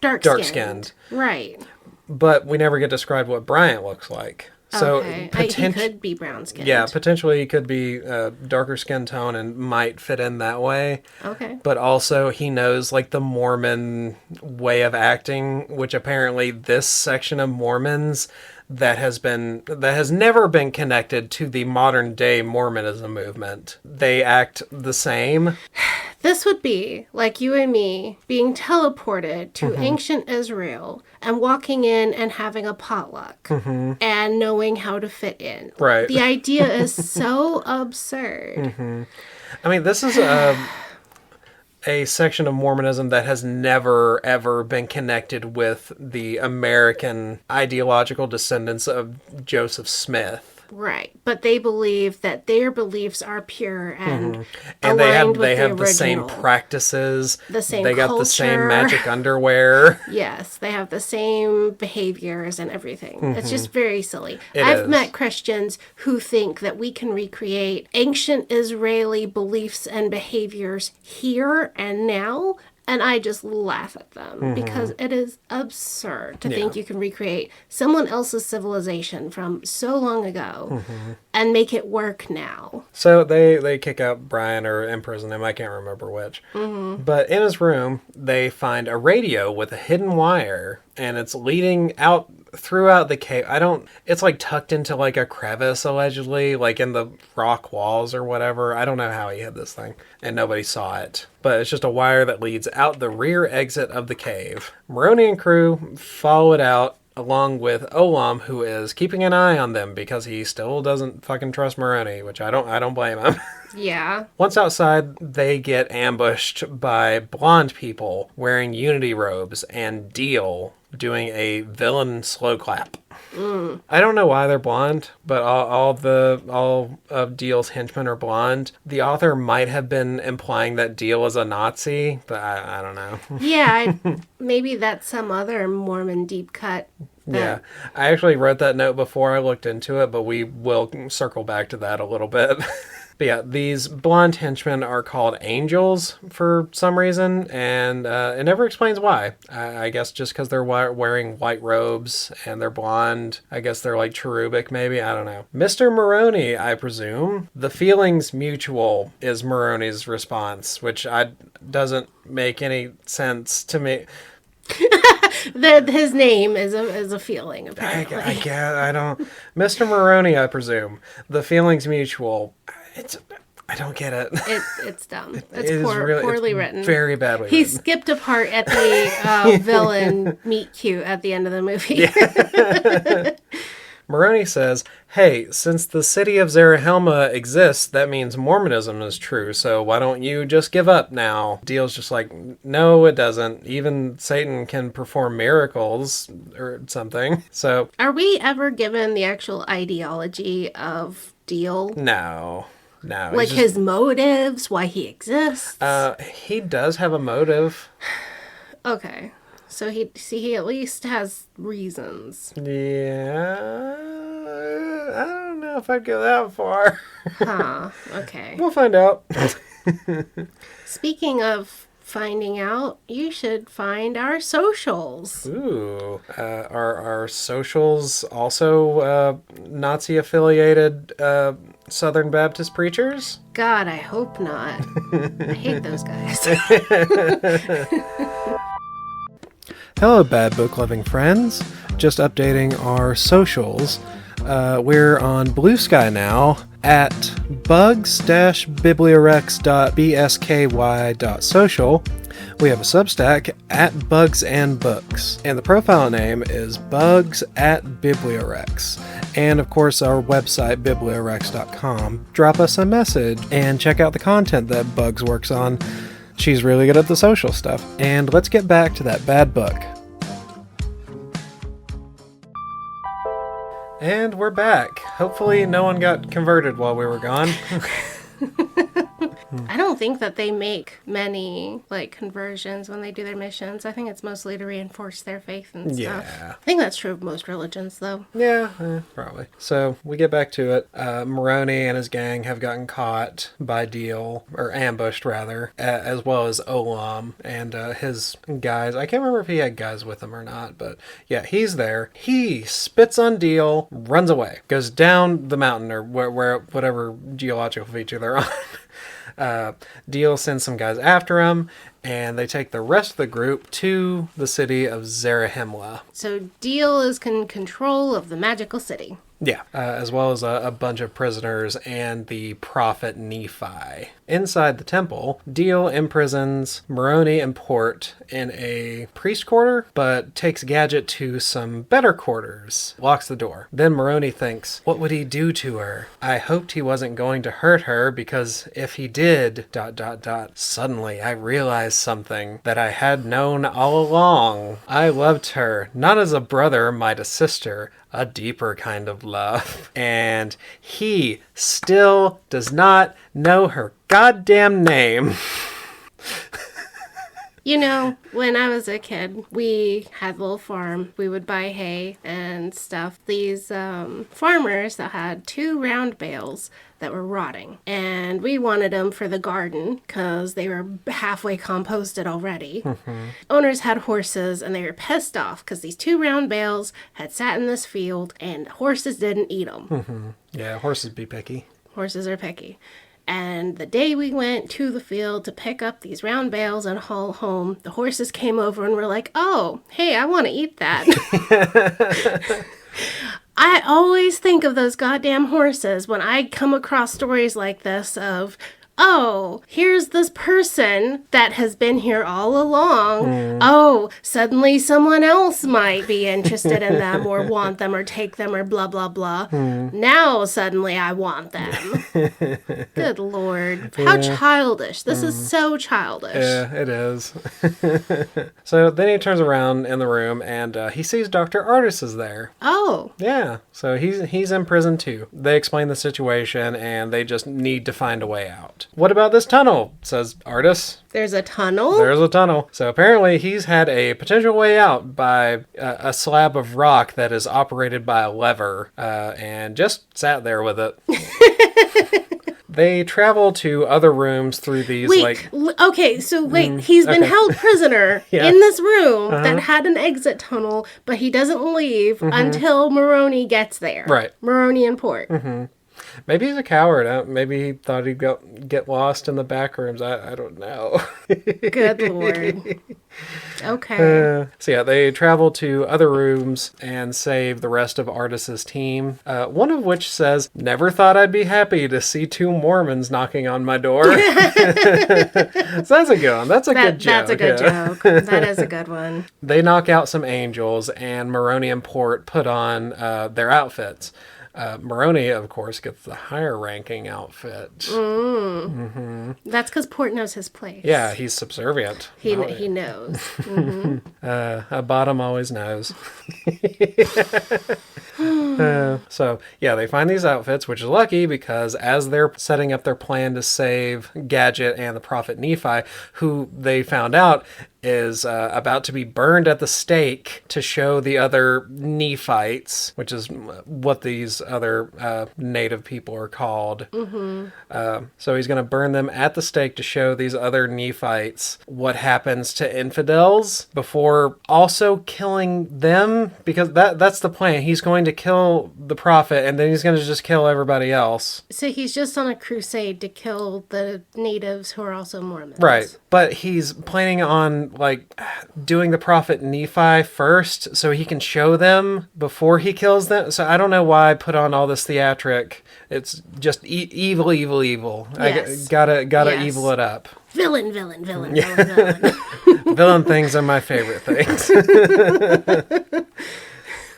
dark-skinned. Right. But we never get described what Bryant looks like. So Okay. He could be brown skinned. Yeah, potentially he could be darker skin tone and might fit in that way. Okay. But also he knows like the Mormon way of acting, which apparently this section of Mormons that has never been connected to the modern day Mormonism movement. They act the same. This would be like you and me being teleported to ancient Israel and walking in and having a potluck and knowing how to fit in. Right. The idea is so absurd. I mean, this is a section of Mormonism that has never, ever been connected with the American ideological descendants of Joseph Smith. Right, but they believe that their beliefs are pure and And aligned they with have the the same original. practices. The same They got the same culture. magic underwear. Yes, they have the same behaviors and everything. It's just very silly. It I've is. met Christians who think that we can recreate ancient Israeli beliefs and behaviors here and now, and I just laugh at them because it is absurd to think you can recreate someone else's civilization from so long ago and make it work now. So they kick out Brian or imprison him. I can't remember which. But in his room, they find a radio with a hidden wire, and it's leading out throughout the cave. It's like tucked into like a crevice, allegedly, like in the rock walls or whatever. I don't know how he hid this thing, and nobody saw it. But it's just a wire that leads out the rear exit of the cave. Moroni and crew follow it out, along with Olam, who is keeping an eye on them because he still doesn't fucking trust Moroni, which I don't blame him. Yeah. Once outside, they get ambushed by blonde people wearing unity robes and Deal doing a villain slow clap. I don't know why they're blonde, but all of Deal's henchmen are blonde. The author might have been implying that Deal is a Nazi, but I don't know. Yeah, maybe that's some other Mormon deep cut. Yeah, I actually wrote that note before I looked into it, but we will circle back to that a little bit. But yeah, these blonde henchmen are called angels for some reason, and it never explains why. I guess just because they're wearing white robes and they're blonde. I guess they're like cherubic, maybe. I don't know. Mr. Moroni, I presume. The feelings mutual is Moroni's response, which doesn't make any sense to me. His name is a feeling, apparently. I guess I don't. Mr. Moroni, I presume. The feelings mutual. I don't get it. It's dumb. It's It is poorly it's written. Very badly He written. skipped a part at the villain meet cute at the end of the movie. Moroni says, hey, since the city of Zarahemla exists, that means Mormonism is true, so why don't you just give up now? Deal's just like, no, it doesn't. Even Satan can perform miracles or something. So, Are we ever given the actual ideology of Deal? no. Like his motives, why he exists? He does have a motive. Okay. So he at least has reasons. Yeah. I don't know if I'd go that far. Huh. Okay. We'll find out. Speaking of finding out, you should find our socials. Ooh. Are our socials also Nazi-affiliated Southern Baptist preachers? God, I hope not. I hate those guys. Hello, Bad Book Loving friends. Just updating our socials. We're on Blue Sky now at bugs-bibliowrecks.bsky.social. We have a Substack at Bugs and Books, and the profile name is Bugs at BiblioWrecks. And of course, our website, BiblioWrecks.com. Drop us a message and check out the content that Bugs works on. She's really good at the social stuff. And let's get back to that bad book. And we're back. Hopefully no one got converted while we were gone. I don't think that they make many, like, conversions when they do their missions. I think it's mostly to reinforce their faith and stuff. Yeah. I think that's true of most religions, though. Yeah, probably. So we get back to it. Moroni and his gang have gotten caught by Deal, or ambushed rather, as well as Olam and his guys. I can't remember if he had guys with him or not, but yeah, he's there. He spits on Deal, runs away, goes down the mountain or where whatever geological feature they're on. Deal sends some guys after him, and they take the rest of the group to the city of Zarahemla. So Deal is in control of the magical city. Yeah, as well as a bunch of prisoners and the prophet Nephi. Inside the temple, Deal imprisons Moroni and Port in a priest quarter, but takes Gadget to some better quarters. Locks the door. Then Moroni thinks, what would he do to her? I hoped he wasn't going to hurt her, because if he did... ... Suddenly, I realized something that I had known all along. I loved her, not as a brother might a sister, a deeper kind of love. And he still does not know her goddamn name. You know, when I was a kid, we had a little farm. We would buy hay and stuff. These farmers that had 2 round bales that were rotting. And we wanted them for the garden because they were halfway composted already. Mm-hmm. Owners had horses and they were pissed off because these 2 round bales had sat in this field and horses didn't eat them. Mm-hmm. Yeah, horses be picky. Horses are picky. And the day we went to the field to pick up these round bales and haul home, the horses came over and were like, oh, hey, I want to eat that. I always think of those goddamn horses when I come across stories like this of, oh, here's this person that has been here all along. Oh, suddenly someone else might be interested in them or want them or take them or blah, blah, blah. Now suddenly I want them. Good Lord. How childish. This is so childish. Yeah, it is. So then he turns around in the room and he sees Dr. Artis is there. Oh. Yeah, so he's in prison too. They explain the situation and they just need to find a way out. What about this tunnel? Says Artis. There's a tunnel? There's a tunnel. So apparently he's had a potential way out by a slab of rock that is operated by a lever and just sat there with it. They travel to other rooms through these, he's been held prisoner in this room that had an exit tunnel, but he doesn't leave until Moroni gets there. Right. Moroni and Port. Mm-hmm. Maybe he's a coward. Maybe he thought he'd get lost in the back rooms. I don't know. Good Lord. Okay. So yeah, they travel to other rooms and save the rest of Artis's team. One of which says, never thought I'd be happy to see 2 Mormons knocking on my door. So that's a good one. That's a good joke. That's a good joke. That is a good one. They knock out some angels and Moroni and Port put on their outfits. Moroni, of course, gets the higher ranking outfit. That's because Port knows his place. Yeah, he's subservient. He knows. A bottom always knows. So, yeah, they find these outfits, which is lucky because as they're setting up their plan to save Gadget and the prophet Nephi, who they found out is about to be burned at the stake to show the other Nephites, which is what these other native people are called. So he's going to burn them at the stake to show these other Nephites what happens to infidels before also killing them, because that's the plan. He's going to kill the prophet and then he's going to just kill everybody else. So he's just on a crusade to kill the natives who are also Mormons. Right. But he's planning on doing the prophet Nephi first so he can show them before he kills them. So I don't know why I put on all this theatric. It's just evil. Yes. I gotta evil it up. Villain. Villain things are my favorite things.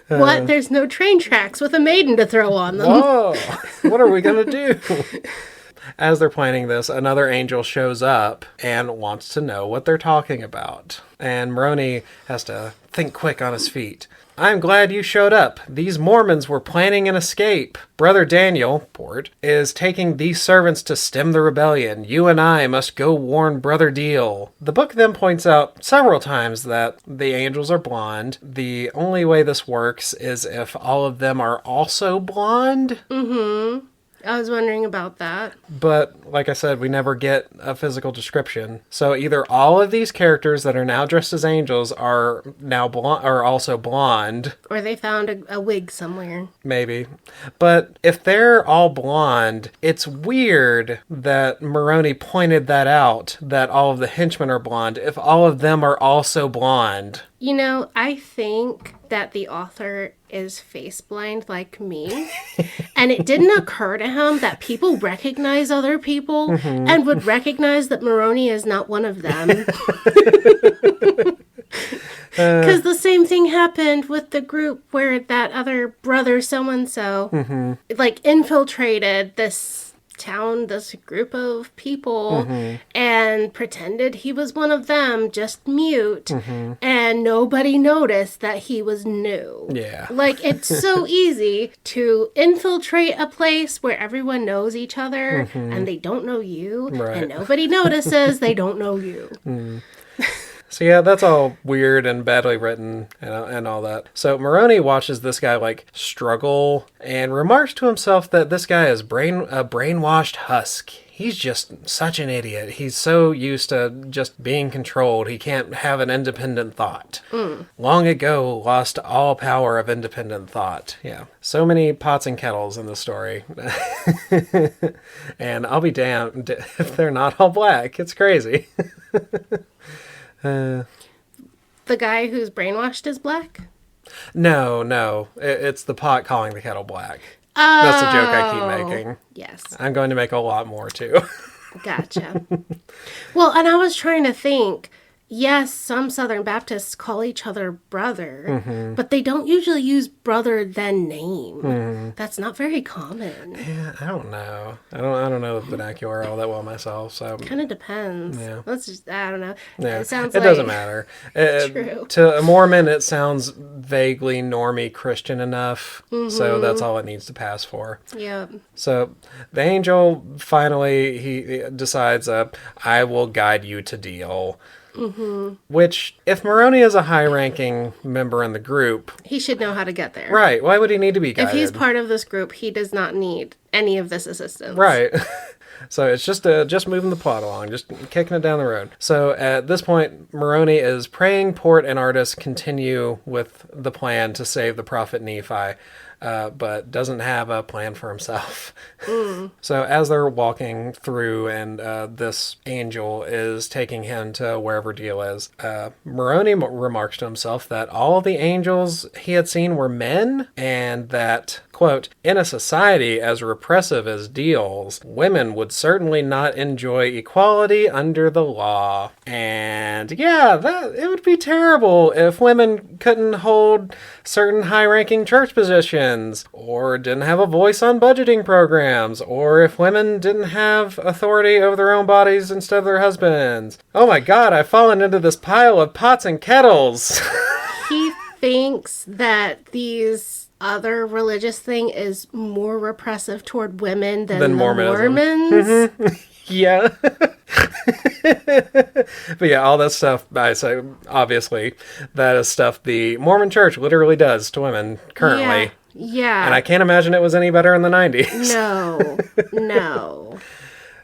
What? There's no train tracks with a maiden to throw on them. Whoa! What are we gonna do? as they're planning this, another angel shows up and wants to know what they're talking about. And Moroni has to think quick on his feet. I'm glad you showed up. These Mormons were planning an escape. Brother Daniel, Port, is taking these servants to stem the rebellion. You and I must go warn Brother Deal. The book then points out several times that the angels are blonde. The only way this works is if all of them are also blonde. Mm-hmm. I was wondering about that. But, like I said, we never get a physical description. So either all of these characters that are now dressed as angels are now are also blonde. Or they found a wig somewhere. Maybe. But if they're all blonde, it's weird that Moroni pointed that out, that all of the henchmen are blonde, if all of them are also blonde. You know, I think that the author is face blind like me. And it didn't occur to him that people recognize other people and would recognize that Moroni is not one of them. Because the same thing happened with the group where that other brother so-and-so like infiltrated this town, this group of people, and pretended he was one of them, just mute, and nobody noticed that he was new. Yeah. Like, it's so easy to infiltrate a place where everyone knows each other, and they don't know you, and nobody notices they don't know you. So yeah, that's all weird and badly written and all that. So Moroni watches this guy like struggle and remarks to himself that this guy is a brainwashed husk. He's just such an idiot. He's so used to just being controlled. He can't have an independent thought. Long ago, lost all power of independent thought. Yeah. So many pots and kettles in the story. And I'll be damned if they're not all black. It's crazy. The guy who's brainwashed is black? No. It's the pot calling the kettle black. That's the joke I keep making. Yes. I'm going to make a lot more, too. Gotcha. Well, and I was trying to think, yes, some Southern Baptists call each other brother, but they don't usually use brother then name. That's not very common. Yeah, I don't know. I don't know the vernacular all that well myself, so Kind of depends. Yeah. Let's just, I don't know. yeah, It sounds it like... doesn't matter. True. To a Mormon, it sounds vaguely normie Christian enough, so that's all it needs to pass for. Yep. So the angel finally he decides, I will guide you to Deal. Which, if Moroni is a high-ranking member in the group... He should know how to get there. Right, why would he need to be guided? If he's part of this group, he does not need any of this assistance. Right. So it's just moving the plot along, just kicking it down the road. So at this point, Moroni is praying Port and Artis continue with the plan to save the prophet Nephi, but doesn't have a plan for himself. So as they're walking through and this angel is taking him to wherever Deal is, Moroni remarks to himself that all the angels he had seen were men, and that, quote, in a society as repressive as Deal's, women would certainly not enjoy equality under the law. And yeah, it would be terrible if women couldn't hold certain high-ranking church positions, or didn't have a voice on budgeting programs, or if women didn't have authority over their own bodies instead of their husbands. Oh my god, I've fallen into this pile of pots and kettles. He thinks that these other religious thing is more repressive toward women than the Mormons. Yeah. But yeah, all that stuff, I say, obviously, that is stuff the Mormon church literally does to women currently. Yeah. And I can't imagine it was any better in the 90s. No.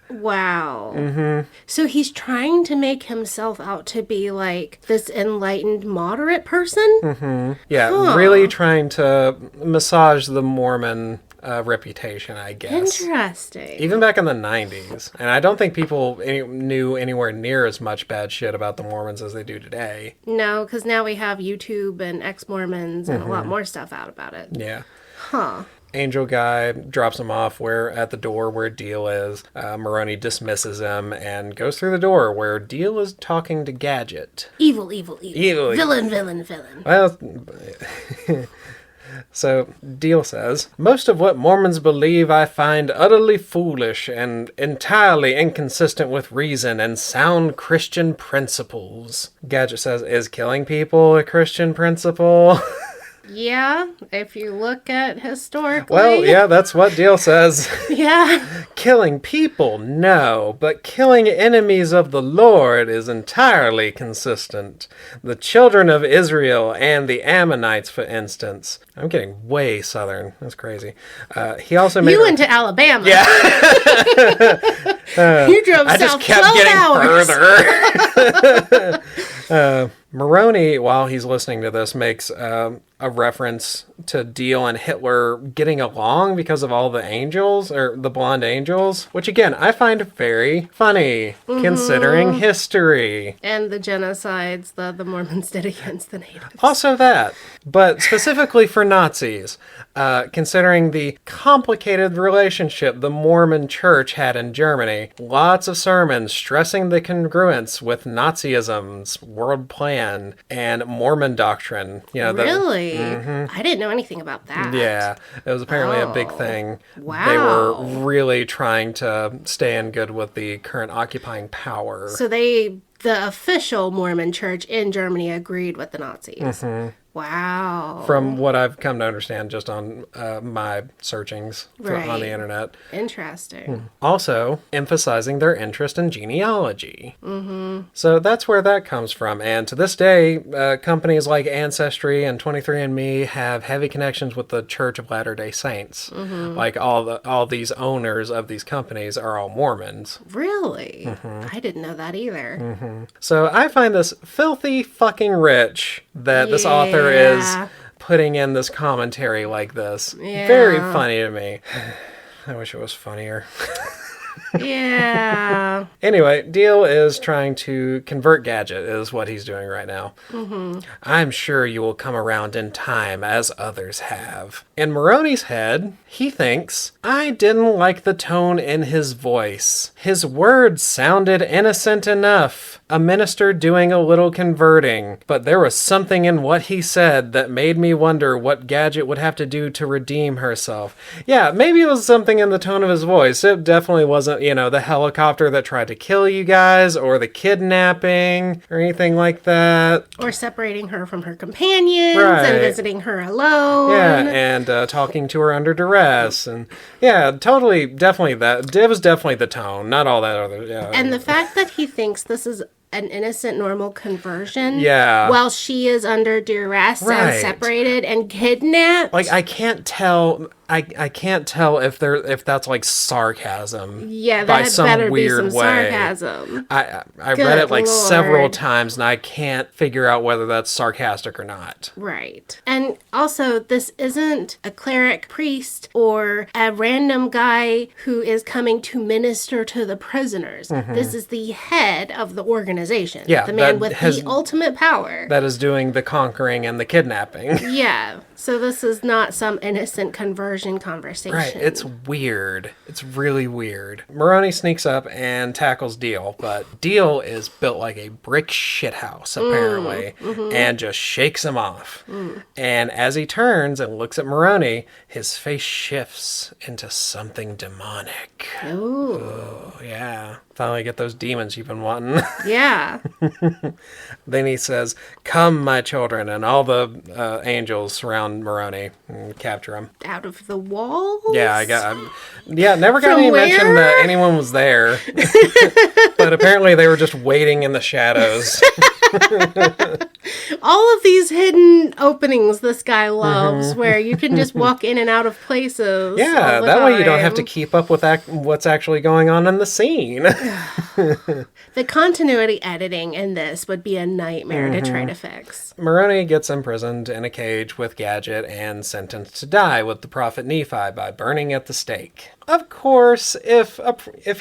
Wow. So he's trying to make himself out to be like this enlightened, moderate person? Yeah, really trying to massage the Mormon reputation, I guess. Interesting. Even back in the 90s. And I don't think people knew anywhere near as much bad shit about the Mormons as they do today. No, because now we have YouTube and ex-Mormons and a lot more stuff out about it. Yeah. Huh. Angel guy drops him off at the door where Deal is. Moroni dismisses him and goes through the door where Deal is talking to Gadget. Evil. Evil. Villain. Well, So, Deal says, most of what Mormons believe I find utterly foolish and entirely inconsistent with reason and sound Christian principles. Gadget says, is killing people a Christian principle? Yeah, if you look at historically. Well, yeah, that's what Deal says. Yeah. Killing people, no, but killing enemies of the Lord is entirely consistent. The children of Israel and the Ammonites, for instance. I'm getting way southern. That's crazy. He also made... You went to Alabama. Yeah. You drove I south just kept 12 getting hours. further. Moroni, while he's listening to this, makes a reference to Deal and Hitler getting along because of all the angels, or the blonde angels, which again, I find very funny, considering history. And the genocides that the Mormons did against the natives. Also that, but specifically for Nazis, considering the complicated relationship the Mormon church had in Germany, lots of sermons stressing the congruence with Nazism's world plan and Mormon doctrine. You know, really? I didn't know anything about that. Yeah, it was apparently a big thing. Wow. They were really trying to stay in good with the current occupying power. So the official Mormon church in Germany agreed with the Nazis. Wow. From what I've come to understand just on my searchings on the internet. Interesting. Also, emphasizing their interest in genealogy. So that's where that comes from. And to this day, companies like Ancestry and 23andMe have heavy connections with the Church of Latter-day Saints. Like all these owners of these companies are all Mormons. Really? I didn't know that either. So I find this filthy fucking rich that this author is putting in this commentary like this. Yeah. Very funny to me. I wish it was funnier. Yeah. Anyway, Deal is trying to convert Gadget, is what he's doing right now. I'm sure you will come around in time, as others have. In Moroni's head, he thinks, I didn't like the tone in his voice. His words sounded innocent enough. A minister doing a little converting. But there was something in what he said that made me wonder what Gadget would have to do to redeem herself. Yeah, maybe it was something in the tone of his voice. It definitely wasn't, the helicopter that tried to kill you guys, or the kidnapping, or anything like that. Or separating her from her companions and visiting her alone. Yeah, and talking to her under duress. And yeah, totally, definitely that. It was definitely the tone, not all that other. Yeah. And the fact that he thinks this is an innocent, normal conversion. Yeah. While she is under duress and separated and kidnapped. Like, I can't tell. I can't tell if that's like sarcasm. Yeah, by that some better weird be some way. sarcasm. I read it like several times, and I can't figure out whether that's sarcastic or not. Right. And also, this isn't a cleric, priest, or a random guy who is coming to minister to the prisoners. This is the head of the organization. Yeah, the man with the ultimate power. That is doing the conquering and the kidnapping. Yeah. So this is not some innocent conversion conversation. Right, it's weird. It's really weird. Moroni sneaks up and tackles Deal, but Deal is built like a brick shithouse, apparently, and just shakes him off. And as he turns and looks at Moroni, his face shifts into something demonic. Ooh. Oh, yeah. Finally get those demons you've been wanting. Yeah. Then he says, come, my children, and all the angels surround Moroni and capture him. Out of the walls? Yeah, never got any mention that anyone was there. But apparently they were just waiting in the shadows. All of these hidden openings this guy loves, where you can just walk in and out of places. Yeah, that way you don't have to keep up with what's actually going on in the scene. The continuity editing in this would be a nightmare to try to fix. Moroni gets imprisoned in a cage with Gadget and sentenced to die with the prophet Nephi by burning at the stake. Of course, if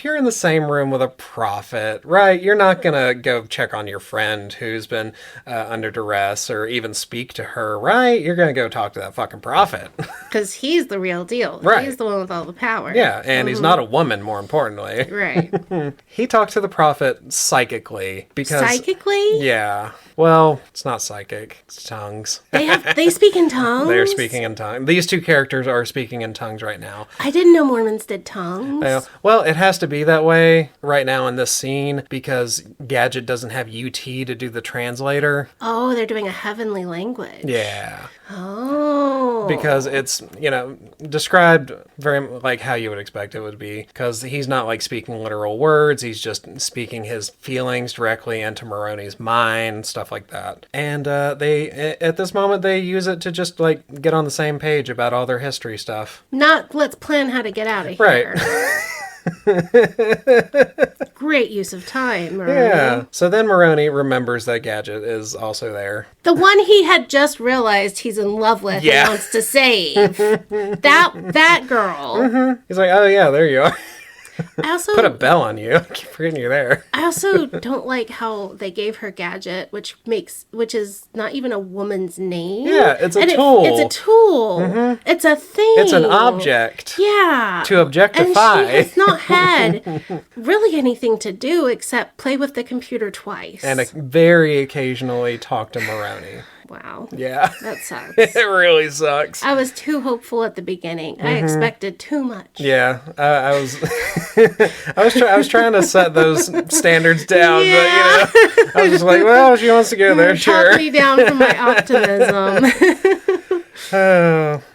you're in the same room with a prophet, right, you're not going to go check on your friend who's been under duress or even speak to her, right? You're going to go talk to that fucking prophet. Because he's the real deal. Right. He's the one with all the power. Yeah, and he's not a woman, more importantly. Right. He talks to the prophet psychically because... Psychically? Yeah. Well, it's not psychic. It's tongues. They speak in tongues? They're speaking in tongues. These two characters are speaking in tongues right now. I didn't know Mormons did tongues. Well, it has to be that way right now in this scene because Gadget doesn't have UT to do the translator. Oh, they're doing a heavenly language. Yeah. Oh. Because it's, described very like how you would expect it would be. Because he's not like speaking literal words. He's just speaking his feelings directly into Moroni's mind, stuff like that. And they, at this moment, they use it to just like get on the same page about all their history stuff. Not let's plan how to get out of here. Right. Great use of time, Moroni. Yeah. So then Moroni remembers that Gadget is also there. The one he had just realized he's in love with and wants to save. that girl. Mm-hmm. He's like, oh yeah, there you are. I also put a bell on you. I keep forgetting you're there. I also don't like how they gave her Gadget, which is not even a woman's name. Yeah, it's a tool. It's a tool. Mm-hmm. It's a thing. It's an object. Yeah. To objectify. And she has not had really anything to do except play with the computer twice. And very occasionally talk to Moroni. Wow. Yeah. That sucks. It really sucks. I was too hopeful at the beginning. I expected too much. Yeah. I was I was trying to set those standards down, Yeah. but I was just like, well, she wants to go there, sure. Talk me down from my optimism.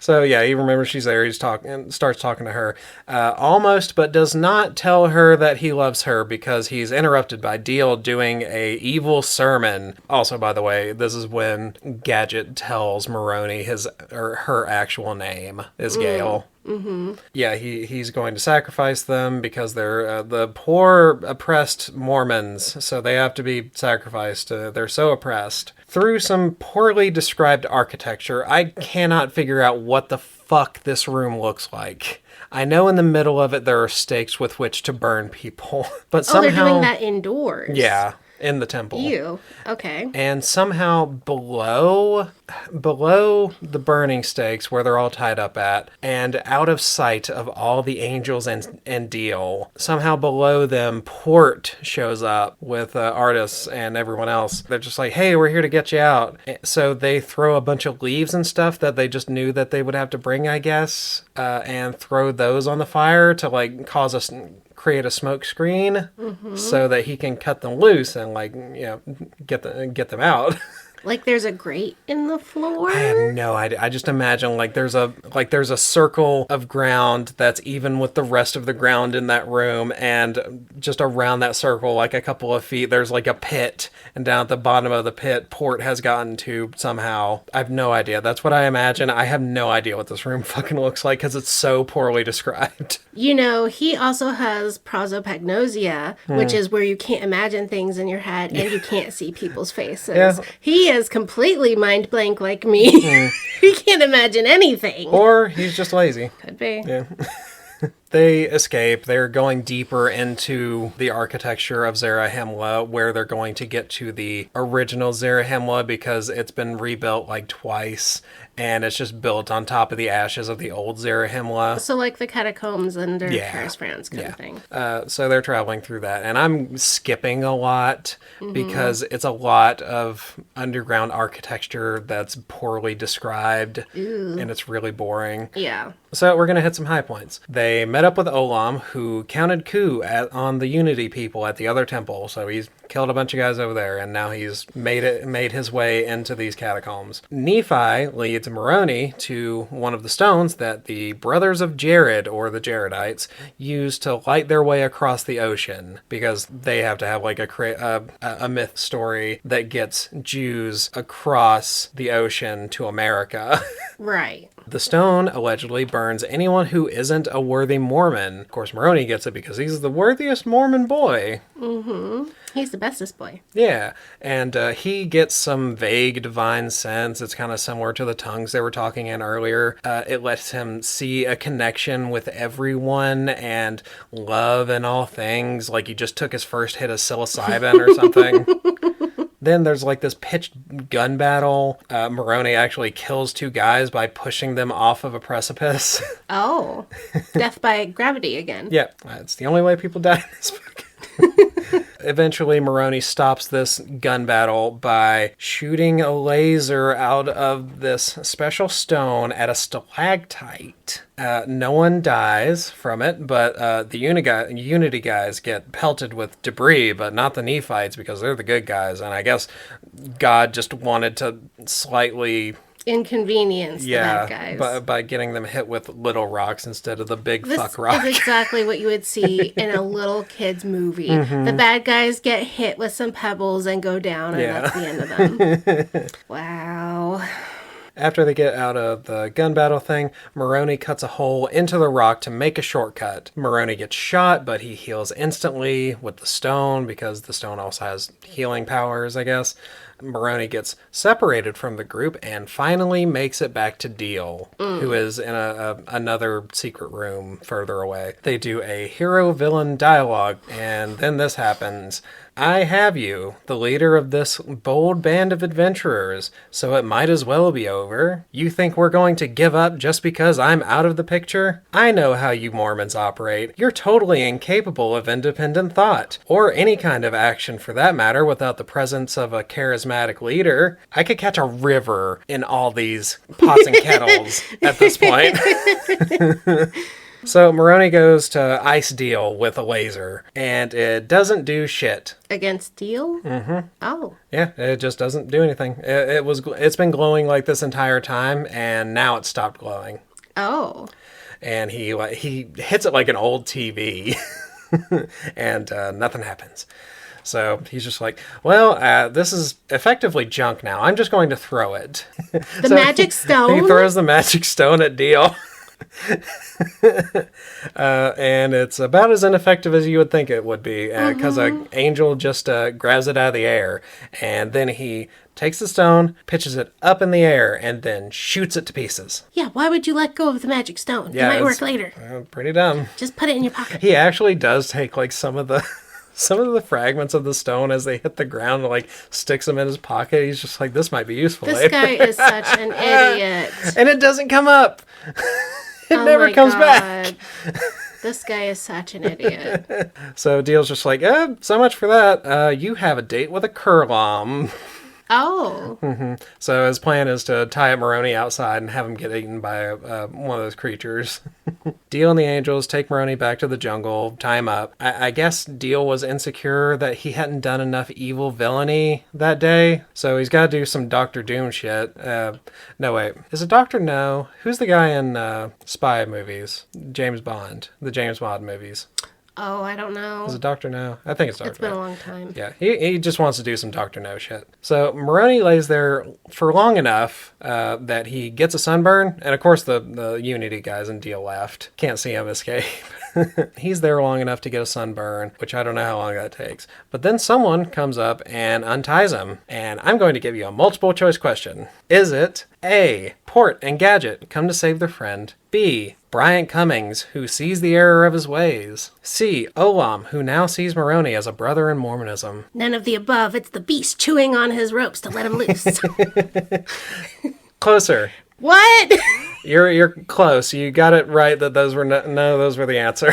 So yeah, he remembers she's there. He's starts talking to her, almost, but does not tell her that he loves her because he's interrupted by Deal doing a evil sermon. Also, by the way, this is when Gadget tells Moroni her actual name is Gale. Mm-hmm. Yeah, he's going to sacrifice them because they're the poor, oppressed Mormons, so they have to be sacrificed. They're so oppressed. Through some poorly described architecture, I cannot figure out what the fuck this room looks like. I know in the middle of it there are stakes with which to burn people, but somehow... they're doing that indoors. Yeah, in the temple. Ew. Okay. And somehow below the burning stakes where they're all tied up at, and out of sight of all the angels and Deal, somehow below them, Port shows up with artists and everyone else. They're just like, hey, we're here to get you out. So they throw a bunch of leaves and stuff that they just knew that they would have to bring, I guess, and throw those on the fire to like cause us... create a smoke screen so that he can cut them loose and get them out. Like there's a grate in the floor? I have no idea. I just imagine there's a circle of ground that's even with the rest of the ground in that room, and just around that circle, like a couple of feet, there's like a pit, and down at the bottom of the pit, Port has gotten to somehow. I have no idea. That's what I imagine. I have no idea what this room fucking looks like because it's so poorly described. He also has prosopagnosia, which is where you can't imagine things in your head and you can't see people's faces. Yeah. He is completely mind blank like me. He can't imagine anything. Or he's just lazy. Could be. Yeah. They escape. They're going deeper into the architecture of Zarahemla, where they're going to get to the original Zarahemla because it's been rebuilt like twice, and it's just built on top of the ashes of the old Zarahemla. So like the catacombs under Paris, France kind of thing. So they're traveling through that, and I'm skipping a lot because it's a lot of underground architecture that's poorly described, and it's really boring. Yeah. So we're going to hit some high points. They met up with Olam, who counted coup on the Unity people at the other temple. So he's killed a bunch of guys over there, and now he's made his way into these catacombs. Nephi leads Moroni to one of the stones that the brothers of Jared, or the Jaredites, use to light their way across the ocean, because they have to have like a myth story that gets Jews across the ocean to America. Right. The stone allegedly burns anyone who isn't a worthy Mormon. Of course, Moroni gets it because he's the worthiest Mormon boy. Mm-hmm. He's the bestest boy. Yeah, and he gets some vague divine sense. It's kind of similar to the tongues they were talking in earlier. It lets him see a connection with everyone and love and all things, like he just took his first hit of psilocybin or something. Then there's like this pitched gun battle. Moroni actually kills 2 guys by pushing them off of a precipice. Oh, death by gravity again. Yeah, it's the only way people die in this book. Eventually, Moroni stops this gun battle by shooting a laser out of this special stone at a stalactite. No one dies from it, but the Unity guys get pelted with debris, but not the Nephites because they're the good guys. And I guess God just wanted to slightly inconvenience the bad guys. By getting them hit with little rocks instead of the big fuck rock. This is exactly what you would see in a little kid's movie. The bad guys get hit with some pebbles and go down, and that's the end of them. Wow. After they get out of the gun battle thing, Moroni cuts a hole into the rock to make a shortcut. Moroni gets shot, but he heals instantly with the stone because the stone also has healing powers, I guess. Moroni gets separated from the group and finally makes it back to Deal, who is in another secret room further away. They do a hero-villain dialogue, and then this happens. I have you, the leader of this bold band of adventurers, so it might as well be over. You think we're going to give up just because I'm out of the picture? I know how you Mormons operate. You're totally incapable of independent thought, or any kind of action for that matter without the presence of a charismatic leader. I could catch a river in all these pots and kettles at this point. So Moroni goes to ice Deal with a laser, and it doesn't do shit. Against Deal? Mm-hmm. Oh. Yeah, it just doesn't do anything. It's been glowing like this entire time, and now it stopped glowing. Oh. And he hits it like an old TV, and nothing happens. So he's just like, well, this is effectively junk now. I'm just going to throw it. The magic stone? He throws the magic stone at Deal. And it's about as ineffective as you would think it would be because an angel just grabs it out of the air, and then he takes the stone, pitches it up in the air, and then shoots it to pieces. Yeah, why would you let go of the magic stone? Yeah, it might work later. Pretty dumb. Just put it in your pocket. He actually does take like some of the fragments of the stone as they hit the ground and like sticks them in his pocket. He's just like, this might be useful later. This guy is such an idiot. And it doesn't come up. It never comes back. This guy is such an idiot. So Deal's just like, so much for that. You have a date with a Kurlam. Oh. Mm-hmm. So his plan is to tie up Moroni outside and have him get eaten by one of those creatures. Deal and the angels take Moroni back to the jungle, tie him up. I guess Deal was insecure that he hadn't done enough evil villainy that day, so he's got to do some Doctor Doom shit. No, wait. Is it Doctor No? Who's the guy in spy movies? James Bond. The James Bond movies. Oh, I don't know. Is it Dr. No? I think it's Dr. No. It's been a long time. Yeah, he just wants to do some Dr. No shit. So Moroni lays there for long enough that he gets a sunburn, and of course the Unity guys in Deal left. Can't see him escape. He's there long enough to get a sunburn, which I don't know how long that takes. But then someone comes up and unties him, and I'm going to give you a multiple choice question. Is it A, Port and Gadget come to save their friend? B, Bryant Cummings, who sees the error of his ways? C, Olam, who now sees Moroni as a brother in Mormonism? None of the above. It's the beast chewing on his ropes to let him loose. Closer. What? You're close. You got it right that those were those were the answer.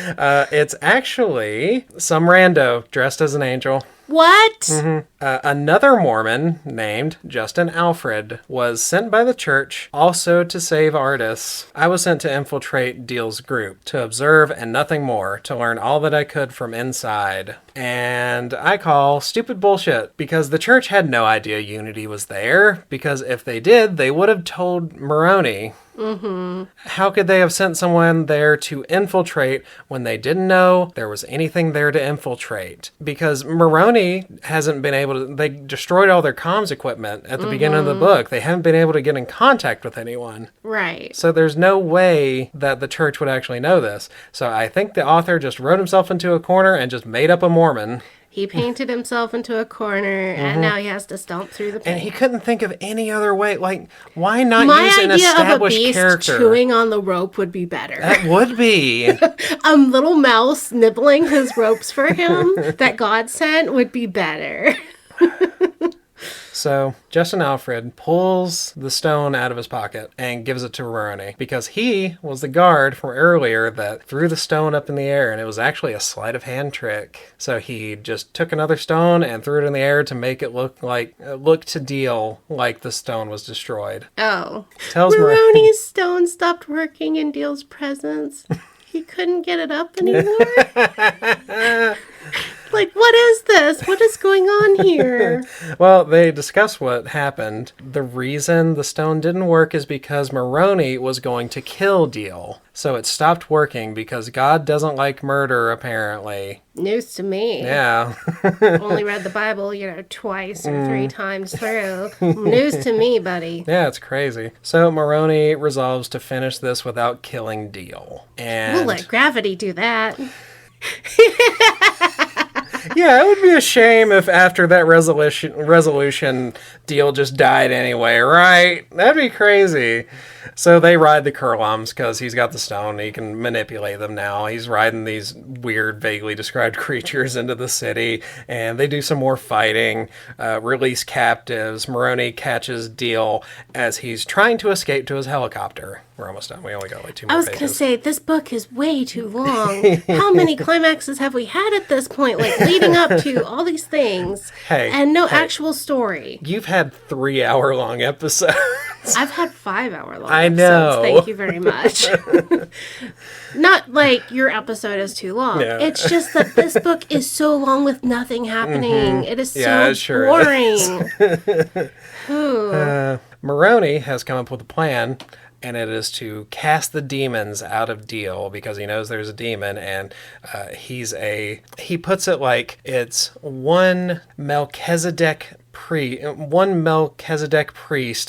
It's actually some rando dressed as an angel. What? Mm-hmm. Another Mormon named Justin Alfred was sent by the church also to save artists. I was sent to infiltrate Deal's group, to observe and nothing more, to learn all that I could from inside. And I call stupid bullshit, because the church had no idea Unity was there, because if they did, they would have told Moroni. Mm-hmm. How could they have sent someone there to infiltrate when they didn't know there was anything there to infiltrate? Because Moroni hasn't been able to... They destroyed all their comms equipment at the beginning of the book. They haven't been able to get in contact with anyone. Right. So there's no way that the church would actually know this. So I think the author just wrote himself into a corner and just made up a Mormon. He painted himself into a corner, and now he has to stomp through the paint. And he couldn't think of any other way. Like, why not My use an idea of a established beast character? chewing on the rope would be better. That would be. A little mouse nibbling his ropes for him that God sent would be better. So, Justin Alfred pulls the stone out of his pocket and gives it to Moroni because he was the guard from earlier that threw the stone up in the air, and it was actually a sleight of hand trick. So he just took another stone and threw it in the air to make it look to Deal like the stone was destroyed. Oh. Tells Moroni's stone stopped working in Deal's presence. He couldn't get it up anymore. Like, what is this? What is going on here? Well, they discuss what happened. The reason the stone didn't work is because Moroni was going to kill Deal. So it stopped working because God doesn't like murder, apparently. News to me. Yeah. Only read the Bible, twice or 3 times through. News to me, buddy. Yeah, it's crazy. So Moroni resolves to finish this without killing Deal. And We'll let gravity do that. yeah, it would be a shame if after that resolution, Deal just died anyway, right? That'd be crazy. So they ride the Kurlams because he's got the stone. He can manipulate them now. He's riding these weird, vaguely described creatures into the city, and they do some more fighting, release captives. Moroni catches Deal as he's trying to escape to his helicopter. We're almost done. We only got like 2 more I was pages. going to say, this book is way too long. How many climaxes have we had at this point? Like, leading up to all these things. And no actual story. You've had 3-hour-long episodes. I've had 5-hour-long I episodes. know. Thank you very much. Not like your episode is too long. Yeah. It's just that this book is so long with nothing happening. It is so boring. Moroni has come up with a plan, and it is to cast the demons out of Deal because he knows there's a demon, and he puts it like it's one Melchizedek priest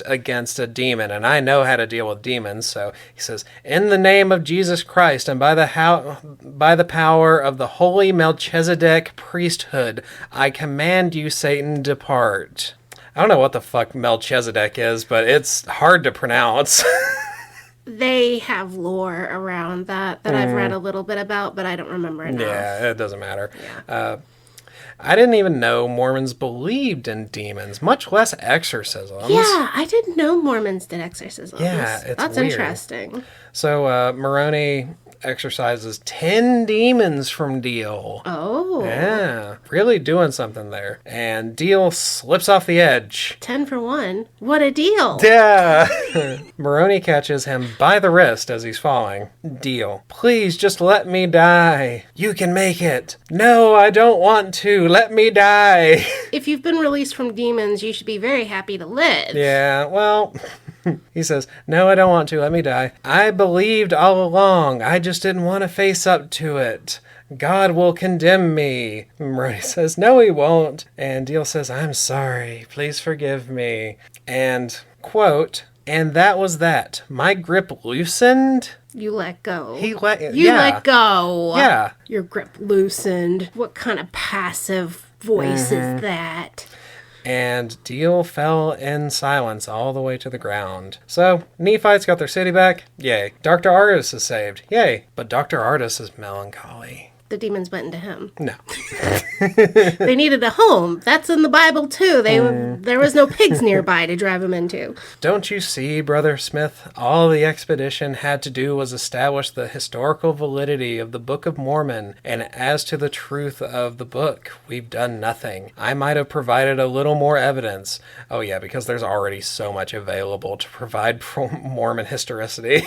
against a demon, and I know how to deal with demons. So he says, in the name of Jesus Christ and by the power of the holy Melchizedek priesthood, I command you, Satan, depart. I don't know what the fuck Melchizedek is, but it's hard to pronounce. They have lore around that I've read a little bit about, but I don't remember enough. Yeah, it doesn't matter. Yeah. I didn't even know Mormons believed in demons, much less exorcisms. Yeah, I didn't know Mormons did exorcisms. Yeah, That's weird. Interesting. So Moroni exorcises 10 demons from Deal. Oh. Yeah, really doing something there. And Deal slips off the edge. 10 for 1. What a deal. Yeah. Moroni catches him by the wrist as he's falling. Deal, please just let me die. You can make it. No, I don't want to. Let me die. If you've been released from demons, you should be very happy to live. Yeah, well... He says, no, I don't want to. Let me die. I believed all along. I just didn't want to face up to it. God will condemn me. Moroni says, no, he won't. And Deal says, I'm sorry. Please forgive me. And, quote, and that was that. My grip loosened. You let go. You let go. Yeah. Your grip loosened. What kind of passive voice is that? And Deal fell in silence all the way to the ground. So, Nephites got their city back. Yay. Dr. Artis is saved. Yay. But Dr. Artis is melancholy. The demons went into him. No. They needed a home. That's in the Bible, too. There was no pigs nearby to drive him into. Don't you see, Brother Smith? All the expedition had to do was establish the historical validity of the Book of Mormon. And as to the truth of the book, we've done nothing. I might have provided a little more evidence. Oh, yeah, because there's already so much available to provide Mormon historicity.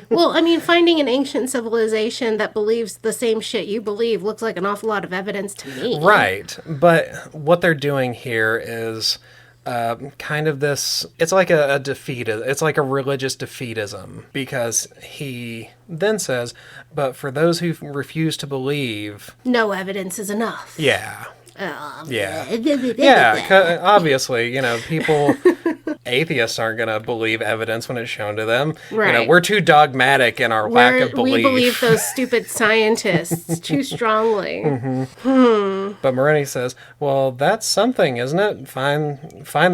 Well, I mean, finding an ancient civilization that believes the same shit you believe looks like an awful lot of evidence to me. Right. But what they're doing here is kind of this, it's like a defeat, it's like a religious defeatism, because he then says, but for those who refuse to believe, no evidence is enough. Yeah. Yeah. Yeah, obviously, people atheists aren't going to believe evidence when it's shown to them. Right. We're too dogmatic in our lack of belief. We believe those stupid scientists too strongly. But Moroni says, well, that's something, isn't it? Find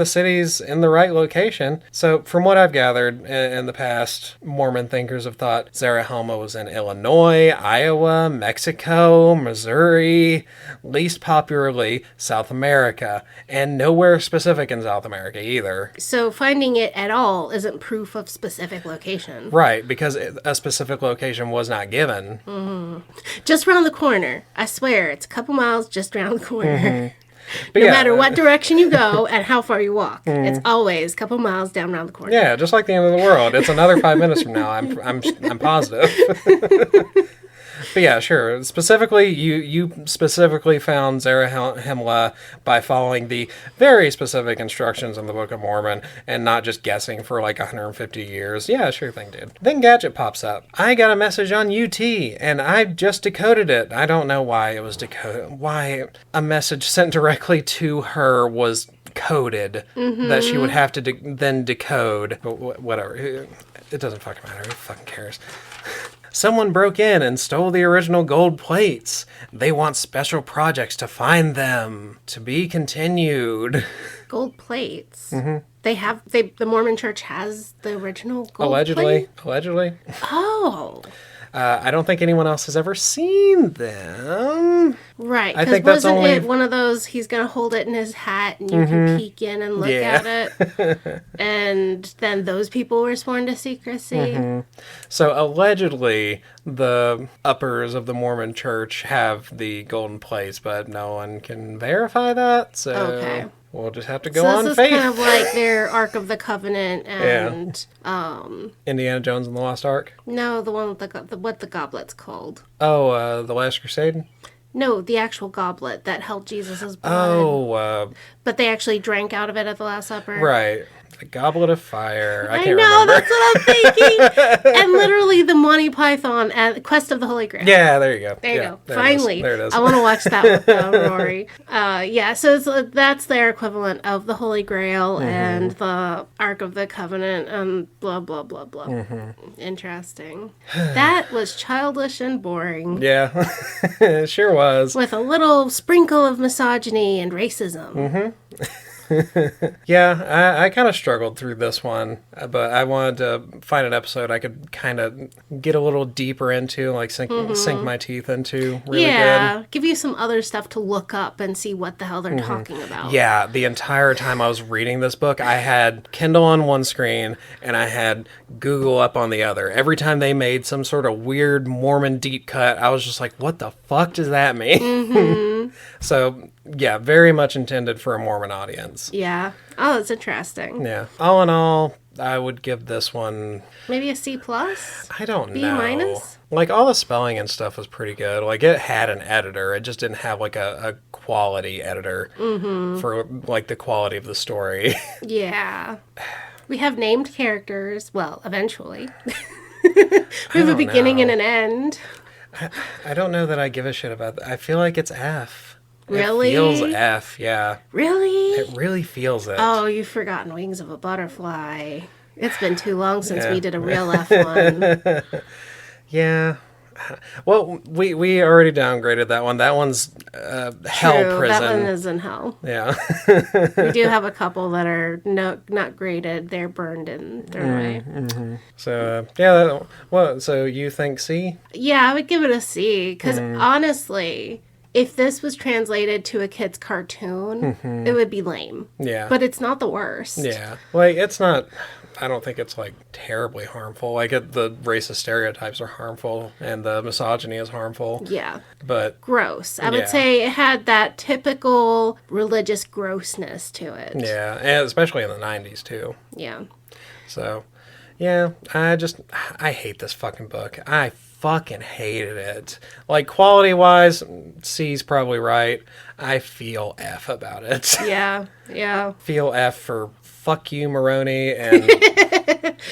the cities in the right location. So from what I've gathered in the past, Mormon thinkers have thought Zarahemla was in Illinois, Iowa, Mexico, Missouri, least popularly South America, and nowhere specific in South America either. So finding it at all isn't proof of specific location. Right, because a specific location was not given. Just around the corner. I swear, it's a couple miles just around the corner. But no matter what direction you go and how far you walk, it's always a couple miles down around the corner. Yeah, just like the end of the world. It's another 5 minutes from now. I'm positive. But yeah, sure. Specifically, you specifically found Zarahemla by following the very specific instructions in the Book of Mormon and not just guessing for like 150 years. Yeah, sure thing, dude. Then Gadget pops up. I got a message on UT, and I just decoded it. I don't know why it was decoded. Why a message sent directly to her was coded that she would have to then decode. But whatever. It doesn't fucking matter. Who fucking cares? Someone broke in and stole the original gold plates. They want special projects to find them. To be continued. Gold plates? The Mormon Church has the original gold Allegedly. Oh. I don't think anyone else has ever seen them. Right, I because think that's wasn't only... it one of those, he's going to hold it in his hat and you can peek in and look at it? And then those people were sworn to secrecy? So allegedly, the uppers of the Mormon Church have the golden plates, but no one can verify that, so... Okay. We'll just have to go on faith. So this is kind of like their Ark of the Covenant and... Indiana Jones and the Lost Ark? No, the one with what the goblet's called. Oh, The Last Crusade? No, the actual goblet that held Jesus' blood. Oh, but they actually drank out of it at the Last Supper. Right. The Goblet of Fire. I can't know, remember. That's what I'm thinking. And literally the Monty Python at Quest of the Holy Grail. Yeah, there you go. There you go. There Finally. There it is. I want to watch that with Rory. So that's their equivalent of the Holy Grail and the Ark of the Covenant and blah, blah, blah, blah. Interesting. That was childish and boring. Yeah, it sure was. With a little sprinkle of misogyny and racism. Yeah, I kind of struggled through this one, but I wanted to find an episode I could kind of get a little deeper into, like sink my teeth into really good. Give you some other stuff to look up and see what the hell they're talking about. Yeah, the entire time I was reading this book, I had Kindle on one screen and I had Google up on the other. Every time they made some sort of weird Mormon deep cut, I was just like, what the fuck does that mean? So, yeah, very much intended for a Mormon audience. Yeah. Oh, that's interesting. Yeah. All in all, I would give this one... Maybe a C+? I don't B-? know. Like, all the spelling and stuff was pretty good. Like, it had an editor. It just didn't have, like, a quality editor for, like, the quality of the story. Yeah. We have named characters. Well, eventually. We have a beginning and an end. I don't know that I give a shit about that. I feel like it's F. Really? It feels F, yeah. Really? It really feels it. Oh, you've forgotten Wings of a Butterfly. It's been too long since we did a real F one. Yeah. Well, we already downgraded that one. That one's hell prison. That one is in hell. Yeah. We do have a couple that are not graded. They're burned and thrown away. So, yeah. So you think C? Yeah, I would give it a C. Because honestly, if this was translated to a kid's cartoon, it would be lame. Yeah. But it's not the worst. Yeah. Like, it's not... I don't think it's, like, terribly harmful. Like, the racist stereotypes are harmful, and the misogyny is harmful. Yeah. But... gross. I would say it had that typical religious grossness to it. Yeah, and especially in the 90s, too. Yeah. So, yeah, I hate this fucking book. I fucking hated it. Like, quality-wise, C's probably right. I feel F about it. Yeah, yeah. Feel F for... fuck you, Moroni, and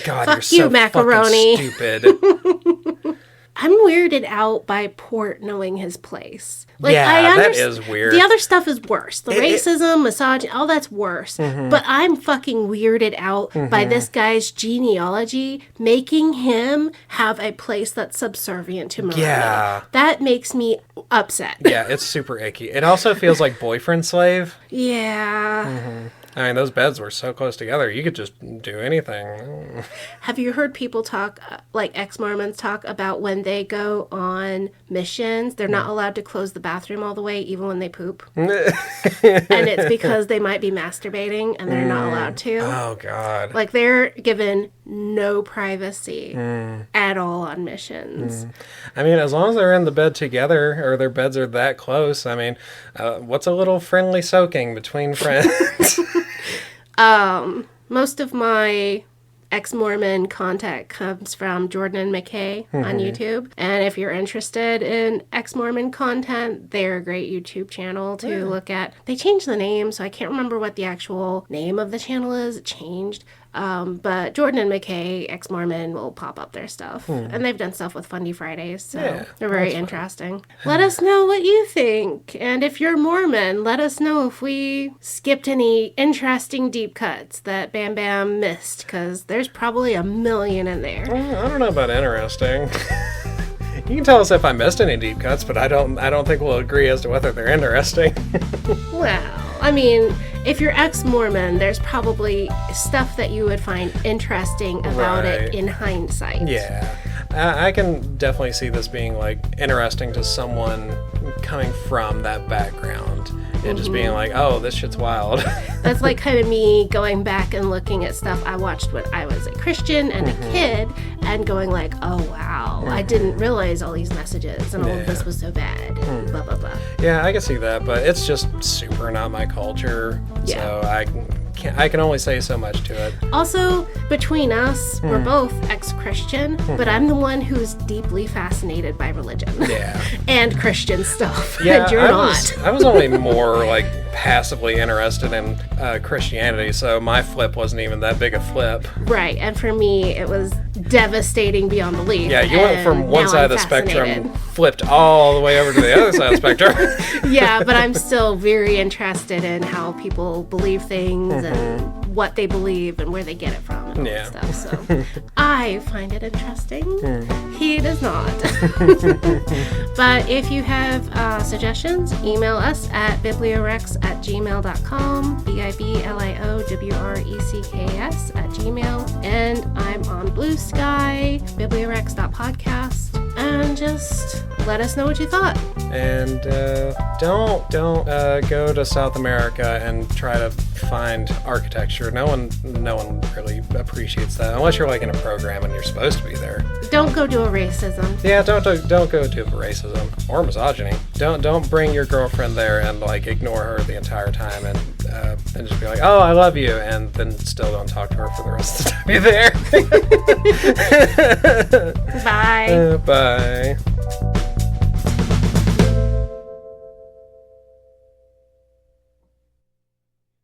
God, fuck you're so macaroni. Fucking stupid. I'm weirded out by Port knowing his place. Like, yeah, that is weird. The other stuff is worse. The racism, misogyny, all that's worse. But I'm fucking weirded out by this guy's genealogy making him have a place that's subservient to Moroni. Yeah. That makes me upset. Yeah, it's super icky. It also feels like boyfriend slave. Yeah. I mean, those beds were so close together. You could just do anything. Have you heard people talk, like ex-Mormons talk about when they go on missions, they're not allowed to close the bathroom all the way, even when they poop? And it's because they might be masturbating and they're not allowed to. Oh, God. Like, they're given no privacy at all on missions. I mean, as long as they're in the bed together or their beds are that close, I mean, what's a little friendly soaking between friends? Most of my ex-Mormon contact comes from Jordan and McKay on YouTube. And if you're interested in ex-Mormon content, they're a great YouTube channel to look at. They changed the name, so I can't remember what the actual name of the channel is. It changed. But Jordan and McKay, ex-Mormon, will pop up their stuff. And they've done stuff with Fundy Fridays, so they're very interesting. Let us know what you think. And if you're Mormon, let us know if we skipped any interesting deep cuts that Bam Bam missed, because there's probably a million in there. I don't know about interesting. You can tell us if I missed any deep cuts, but I don't think we'll agree as to whether they're interesting. Well, I mean, if you're ex-Mormon, there's probably stuff that you would find interesting about it in hindsight. Yeah. I can definitely see this being, like, interesting to someone coming from that background and just being like, oh, this shit's wild. That's like kind of me going back and looking at stuff I watched when I was a Christian and a kid and going like, oh, wow, I didn't realize all these messages and all of this was so bad and blah, blah, blah. Yeah, I can see that, but it's just super not my culture, so I can only say so much to it. Also, between us, we're both ex-Christian, but I'm the one who's deeply fascinated by religion. Yeah. And Christian stuff. Yeah, and you're not. I was only more like passively interested in Christianity, so my flip wasn't even that big a flip. Right, and for me, it was devastating beyond belief. Yeah, you went from one side of the spectrum, flipped all the way over to the other side of the spectrum. Yeah, but I'm still very interested in how people believe things and what they believe and where they get it from and stuff. So I find it interesting. He does not. But if you have suggestions, email us at BiblioWrecks@gmail.com, BiblioWrecks@gmail. And I'm on Blue Sky, BiblioWrecks.podcast. And just let us know what you thought. And don't go to South America and try to find architecture. No one really appreciates that unless you're like in a program and you're supposed to be there. Don't go do a racism. Yeah, don't go do racism or misogyny. Don't bring your girlfriend there and like ignore her the entire time and just be like, oh, I love you, and then still don't talk to her for the rest of the time you're there. Bye. Bye.